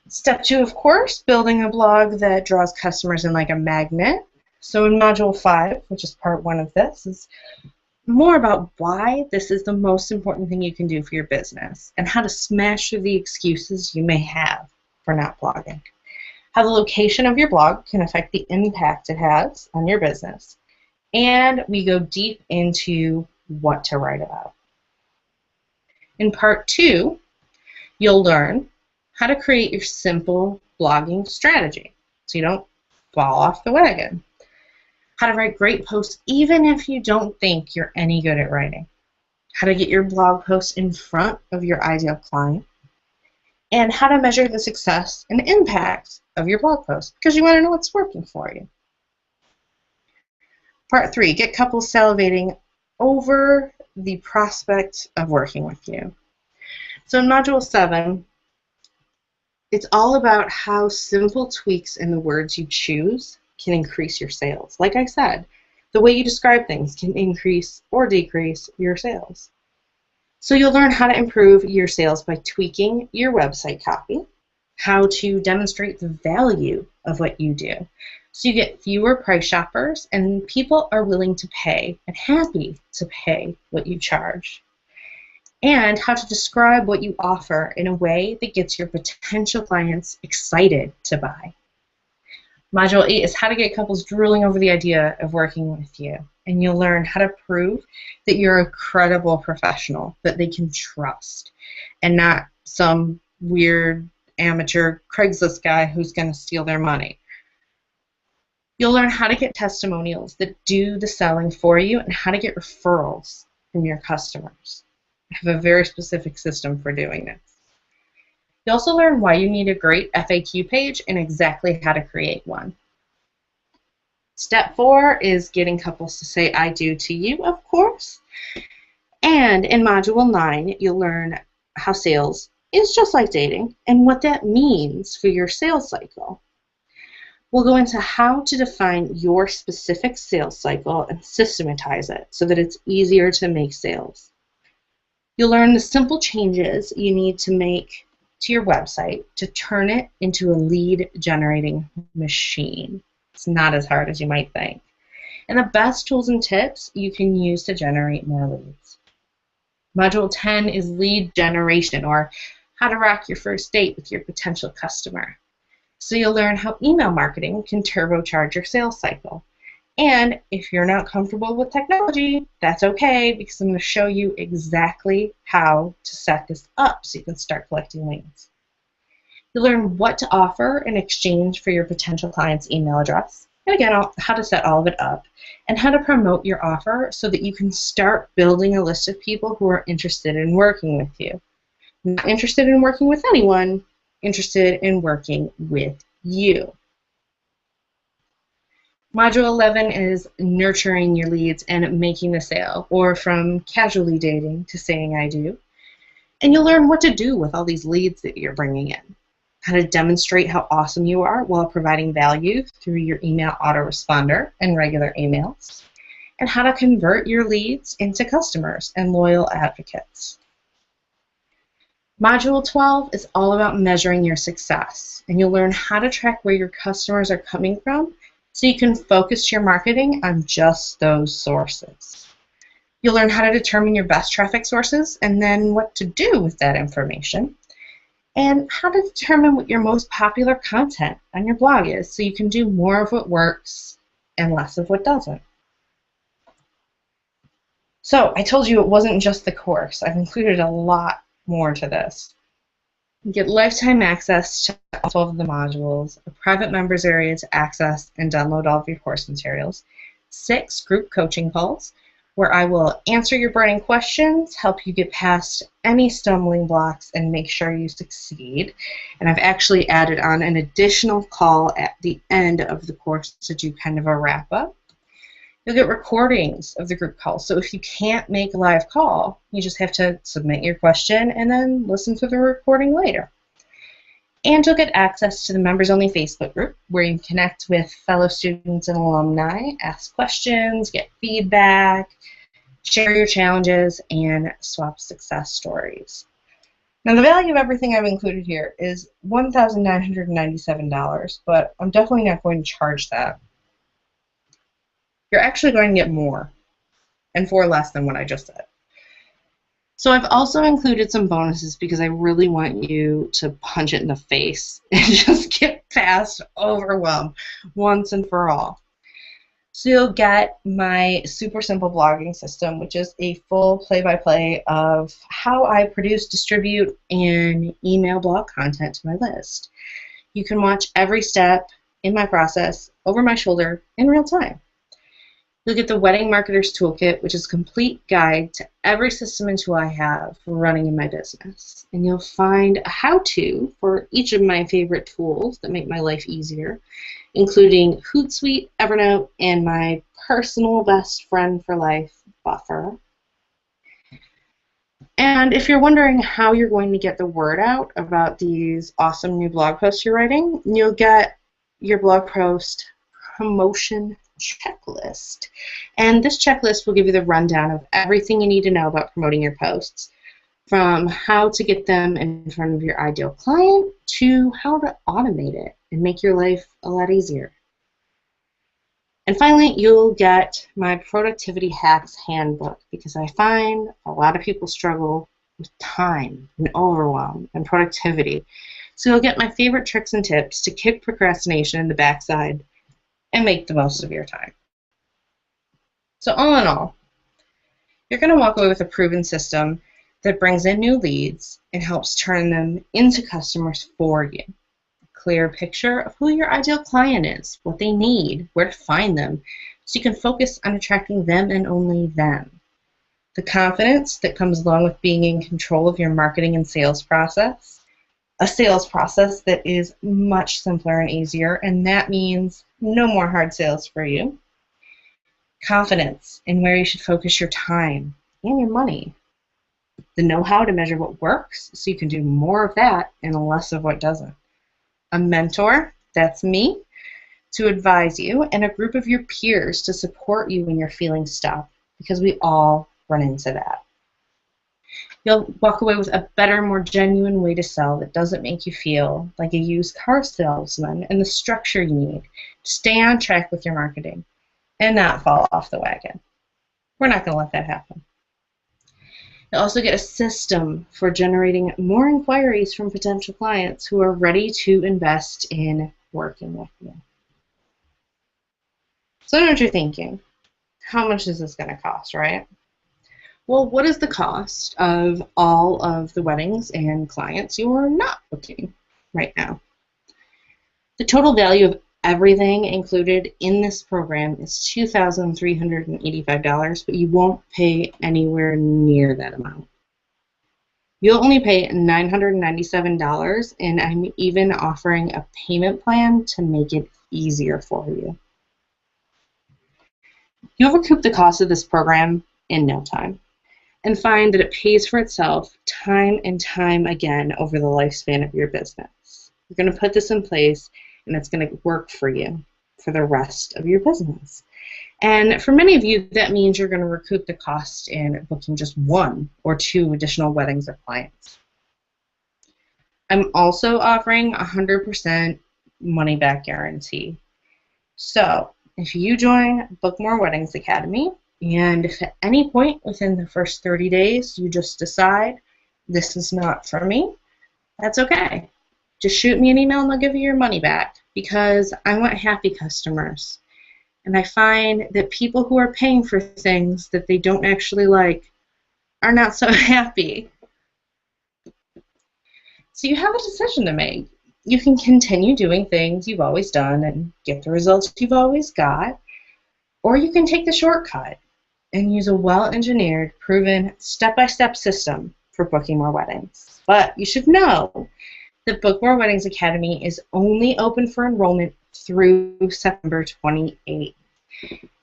Step 2, of course, building a blog that draws customers in like a magnet. So in Module 5, which is part 1 of this, is more about why this is the most important thing you can do for your business and how to smash through the excuses you may have for not blogging. How the location of your blog can affect the impact it has on your business. And we go deep into what to write about. In part 2, you'll learn how to create your simple blogging strategy so you don't fall off the wagon. How to write great posts even if you don't think you're any good at writing. How to get your blog posts in front of your ideal client. And how to measure the success and impact of your blog post because you want to know what's working for you. Part 3, get couples salivating over the prospect of working with you. So in Module 7, it's all about how simple tweaks in the words you choose can increase your sales. Like I said, the way you describe things can increase or decrease your sales. So you'll learn how to improve your sales by tweaking your website copy, how to demonstrate the value of what you do, so you get fewer price shoppers and people are willing to pay and happy to pay what you charge. And how to describe what you offer in a way that gets your potential clients excited to buy. Module 8 is how to get couples drooling over the idea of working with you. And you'll learn how to prove that you're a credible professional that they can trust and not some weird amateur Craigslist guy who's going to steal their money. You'll learn how to get testimonials that do the selling for you and how to get referrals from your customers. I have a very specific system for doing this. You'll also learn why you need a great FAQ page and exactly how to create one. Step 4 is getting couples to say I do to you, of course. And in Module 9, you'll learn how sales is just like dating and what that means for your sales cycle. We'll go into how to define your specific sales cycle and systematize it so that it's easier to make sales. You'll learn the simple changes you need to make to your website to turn it into a lead generating machine. It's not as hard as you might think. And the best tools and tips you can use to generate more leads. Module 10 is lead generation, or how to rock your first date with your potential customer. So you'll learn how email marketing can turbocharge your sales cycle. And if you're not comfortable with technology, that's okay, because I'm going to show you exactly how to set this up so you can start collecting leads. You'll learn what to offer in exchange for your potential client's email address. And again, how to set all of it up and how to promote your offer so that you can start building a list of people who are interested in working with you. Not interested in working with anyone, interested in working with you. Module 11 is nurturing your leads and making the sale, or from casually dating to saying I do. And you'll learn what to do with all these leads that you're bringing in. How to demonstrate how awesome you are while providing value through your email autoresponder and regular emails. And how to convert your leads into customers and loyal advocates. Module 12 is all about measuring your success, and you'll learn how to track where your customers are coming from so you can focus your marketing on just those sources. You'll learn how to determine your best traffic sources and then what to do with that information, and how to determine what your most popular content on your blog is so you can do more of what works and less of what doesn't. So I told you it wasn't just the course. I've included a lot more to this. You get lifetime access to all 12 of the modules, a private members area to access and download all of your course materials, 6 group coaching calls where I will answer your burning questions, help you get past any stumbling blocks, and make sure you succeed. And I've actually added on an additional call at the end of the course to do kind of a wrap-up. You'll get recordings of the group calls, so if you can't make a live call, you just have to submit your question and then listen to the recording later. And you'll get access to the members-only Facebook group where you can connect with fellow students and alumni, ask questions, get feedback, share your challenges, and swap success stories. Now, the value of everything I've included here is $1,997, but I'm definitely not going to charge that. You're actually going to get more, and for less than what I just said. So I've also included some bonuses because I really want you to punch it in the face and just get past overwhelm once and for all. So you'll get my super simple blogging system, which is a full play-by-play of how I produce, distribute, and email blog content to my list. You can watch every step in my process over my shoulder in real time. You'll get the Wedding Marketer's Toolkit, which is a complete guide to every system and tool I have for running in my business. And you'll find a how-to for each of my favorite tools that make my life easier, including Hootsuite, Evernote, and my personal best friend for life, Buffer. And if you're wondering how you're going to get the word out about these awesome new blog posts you're writing, you'll get your blog post promotion checklist. And this checklist will give you the rundown of everything you need to know about promoting your posts, from how to get them in front of your ideal client to how to automate it and make your life a lot easier. And finally, you'll get my productivity hacks handbook, because I find a lot of people struggle with time and overwhelm and productivity. So you'll get my favorite tricks and tips to kick procrastination in the backside and make the most of your time. So all in all, you're going to walk away with a proven system that brings in new leads and helps turn them into customers for you. A clear picture of who your ideal client is, what they need, where to find them, so you can focus on attracting them and only them. The confidence that comes along with being in control of your marketing and sales process. A sales process that is much simpler and easier, and that means no more hard sales for you. Confidence in where you should focus your time and your money. The know-how to measure what works so you can do more of that and less of what doesn't. A mentor, that's me, to advise you, and a group of your peers to support you when you're feeling stuck, because we all run into that. You'll walk away with a better, more genuine way to sell that doesn't make you feel like a used car salesman, and the structure you need to stay on track with your marketing and not fall off the wagon. We're not going to let that happen. You'll also get a system for generating more inquiries from potential clients who are ready to invest in working with you. So I know what you're thinking. How much is this going to cost, right? Well, what is the cost of all of the weddings and clients you are not booking right now? The total value of everything included in this program is $2,385, but you won't pay anywhere near that amount. You'll only pay $997, and I'm even offering a payment plan to make it easier for you. You'll recoup the cost of this program in no time, and find that it pays for itself time and time again over the lifespan of your business. You're going to put this in place, and it's going to work for you for the rest of your business. And for many of you, that means you're going to recoup the cost in booking just 1 or 2 additional weddings or clients. I'm also offering 100% money back guarantee. So if you join Book More Weddings Academy, and if at any point within the first 30 days you just decide this is not for me, that's okay. Just shoot me an email and I'll give you your money back, because I want happy customers. And I find that people who are paying for things that they don't actually like are not so happy. So you have a decision to make. You can continue doing things you've always done and get the results you've always got, or you can take the shortcut and use a well-engineered, proven, step-by-step system for booking more weddings. But you should know that Book More Weddings Academy is only open for enrollment through September 28th,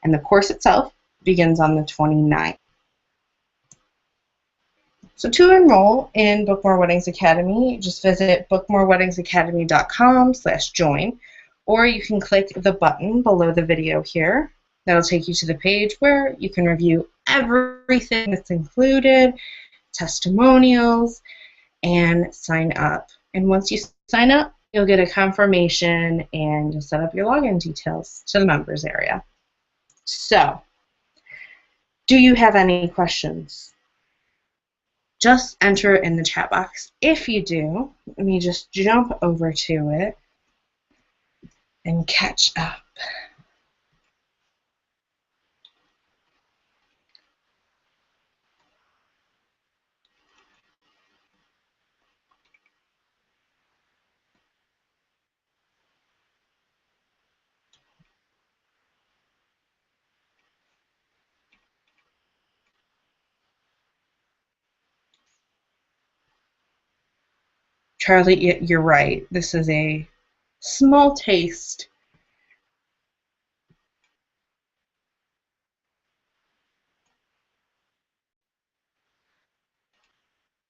and the course itself begins on the 29th. So to enroll in Book More Weddings Academy, just visit bookmoreweddingsacademy.com/join, or you can click the button below the video here. That'll take you to the page where you can review everything that's included, testimonials, and sign up. And once you sign up, you'll get a confirmation and you'll set up your login details to the members area. So, do you have any questions? Just enter it in the chat box. If you do, let me just jump over to it and catch up. Charlie, you're right. This is a small taste.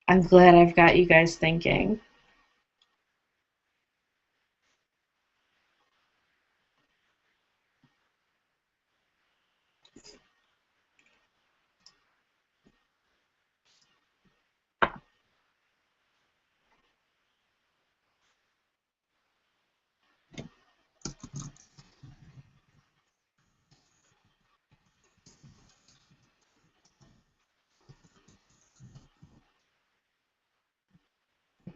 I'm glad I've got you guys thinking.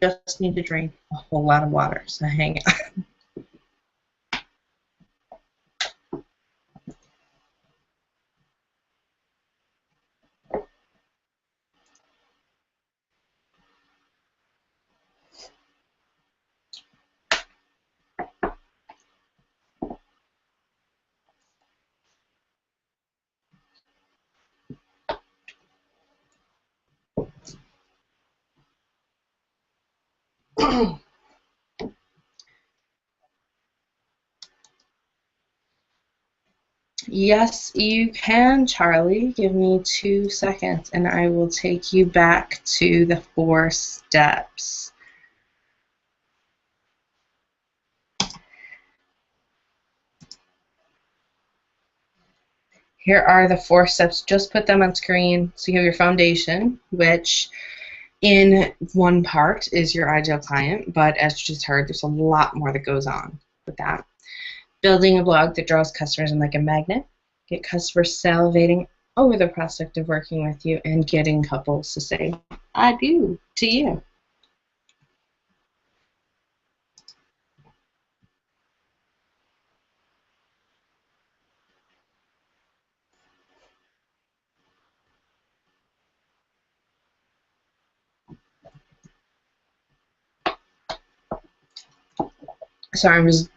Just need to drink a whole lot of water, so hang on. Yes, you can, Charlie. Give me 2 seconds and I will take you back to the 4 steps. Here are the 4 steps. Just put them on screen. So you have your foundation, which in one part is your ideal client, but as you just heard, there's a lot more that goes on with that. Building a blog that draws customers in like a magnet, get customers salivating over the prospect of working with you, and getting couples to say, I do, to you. Sorry, I'm just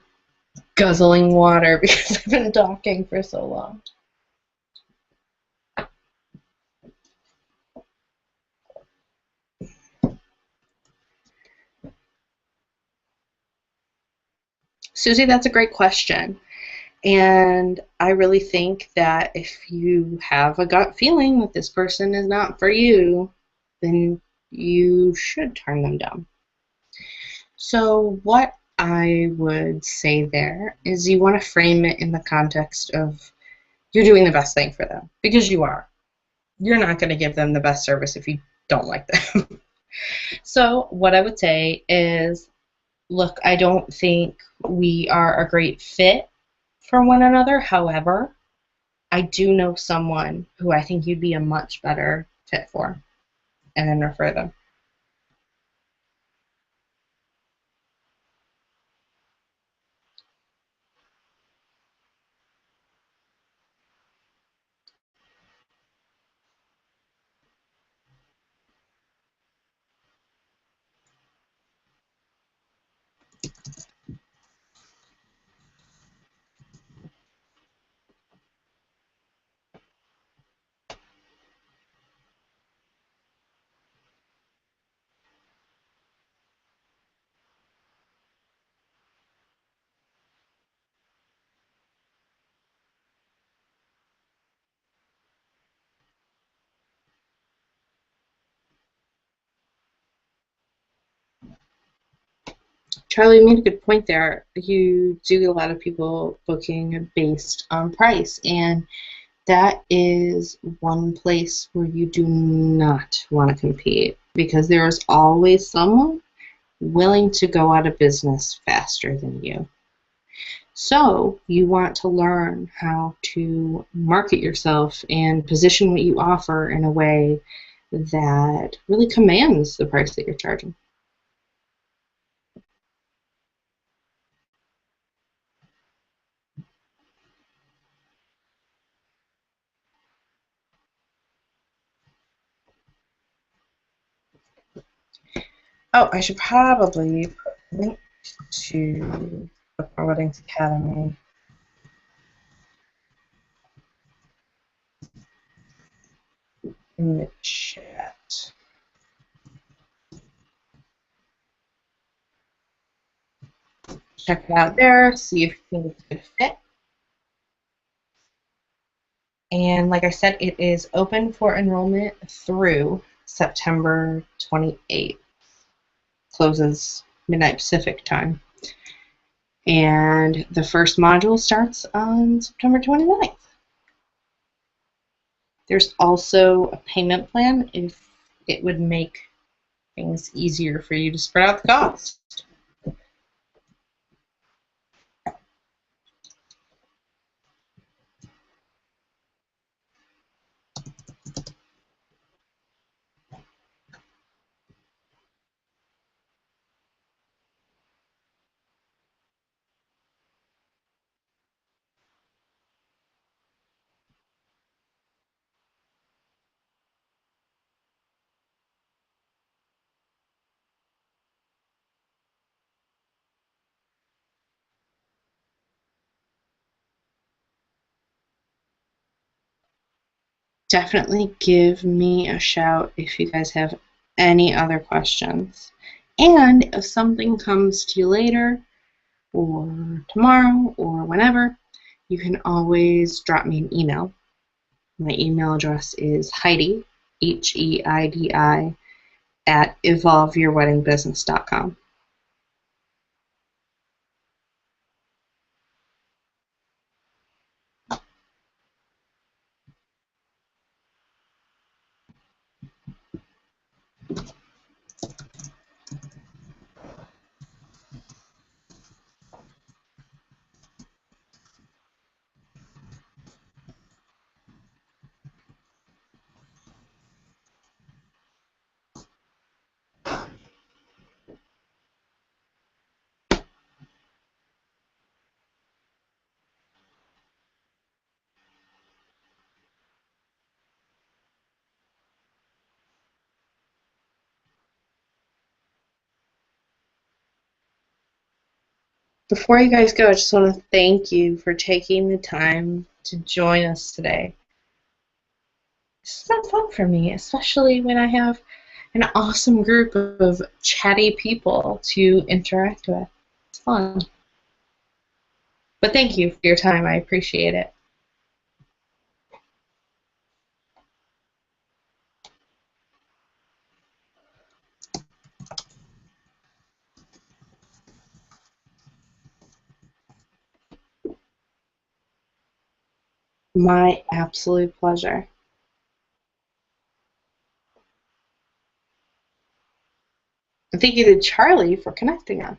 guzzling water because I've been talking for so long. Susie, that's a great question. And I really think that if you have a gut feeling that this person is not for you, then you should turn them down. So what I would say there is you want to frame it in the context of you're doing the best thing for them, because you are. You're not going to give them the best service if you don't like them. So what I would say is, look, I don't think we are a great fit for one another. However, I do know someone who I think you'd be a much better fit for, and then refer them. Charlie made a good point there. You do get a lot of people booking based on price, and that is one place where you do not want to compete because there is always someone willing to go out of business faster than you. So you want to learn how to market yourself and position what you offer in a way that really commands the price that you're charging. Oh, I should probably put a link to the Weddings Academy in the chat. Check it out there, see if you think it's a good fit. And like I said, it is open for enrollment through September 28th. Closes midnight Pacific time. And the first module starts on September 29th. There's also a payment plan if it would make things easier for you to spread out the cost. Definitely give me a shout if you guys have any other questions. And if something comes to you later, or tomorrow, or whenever, you can always drop me an email. My email address is Heidi, Heidi, at evolveyourweddingbusiness.com. Before you guys go, I just want to thank you for taking the time to join us today. This has been fun for me, especially when I have an awesome group of chatty people to interact with. It's fun. But thank you for your time. I appreciate it. My absolute pleasure. thank you to Charlie for connecting us.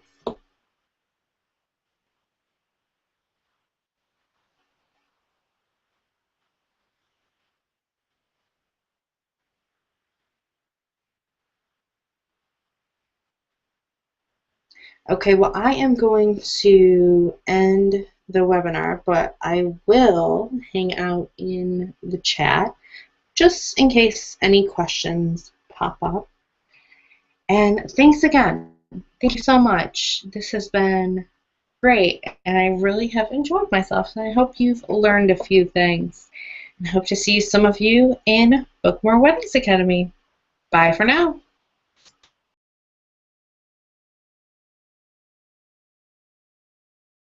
Okay, well, I am going to end the webinar, but I will hang out in the chat just in case any questions pop up. And thanks again. Thank you so much. This has been great, and I really have enjoyed myself, and I hope you've learned a few things. And I hope to see some of you in Book More Weddings Academy. Bye for now.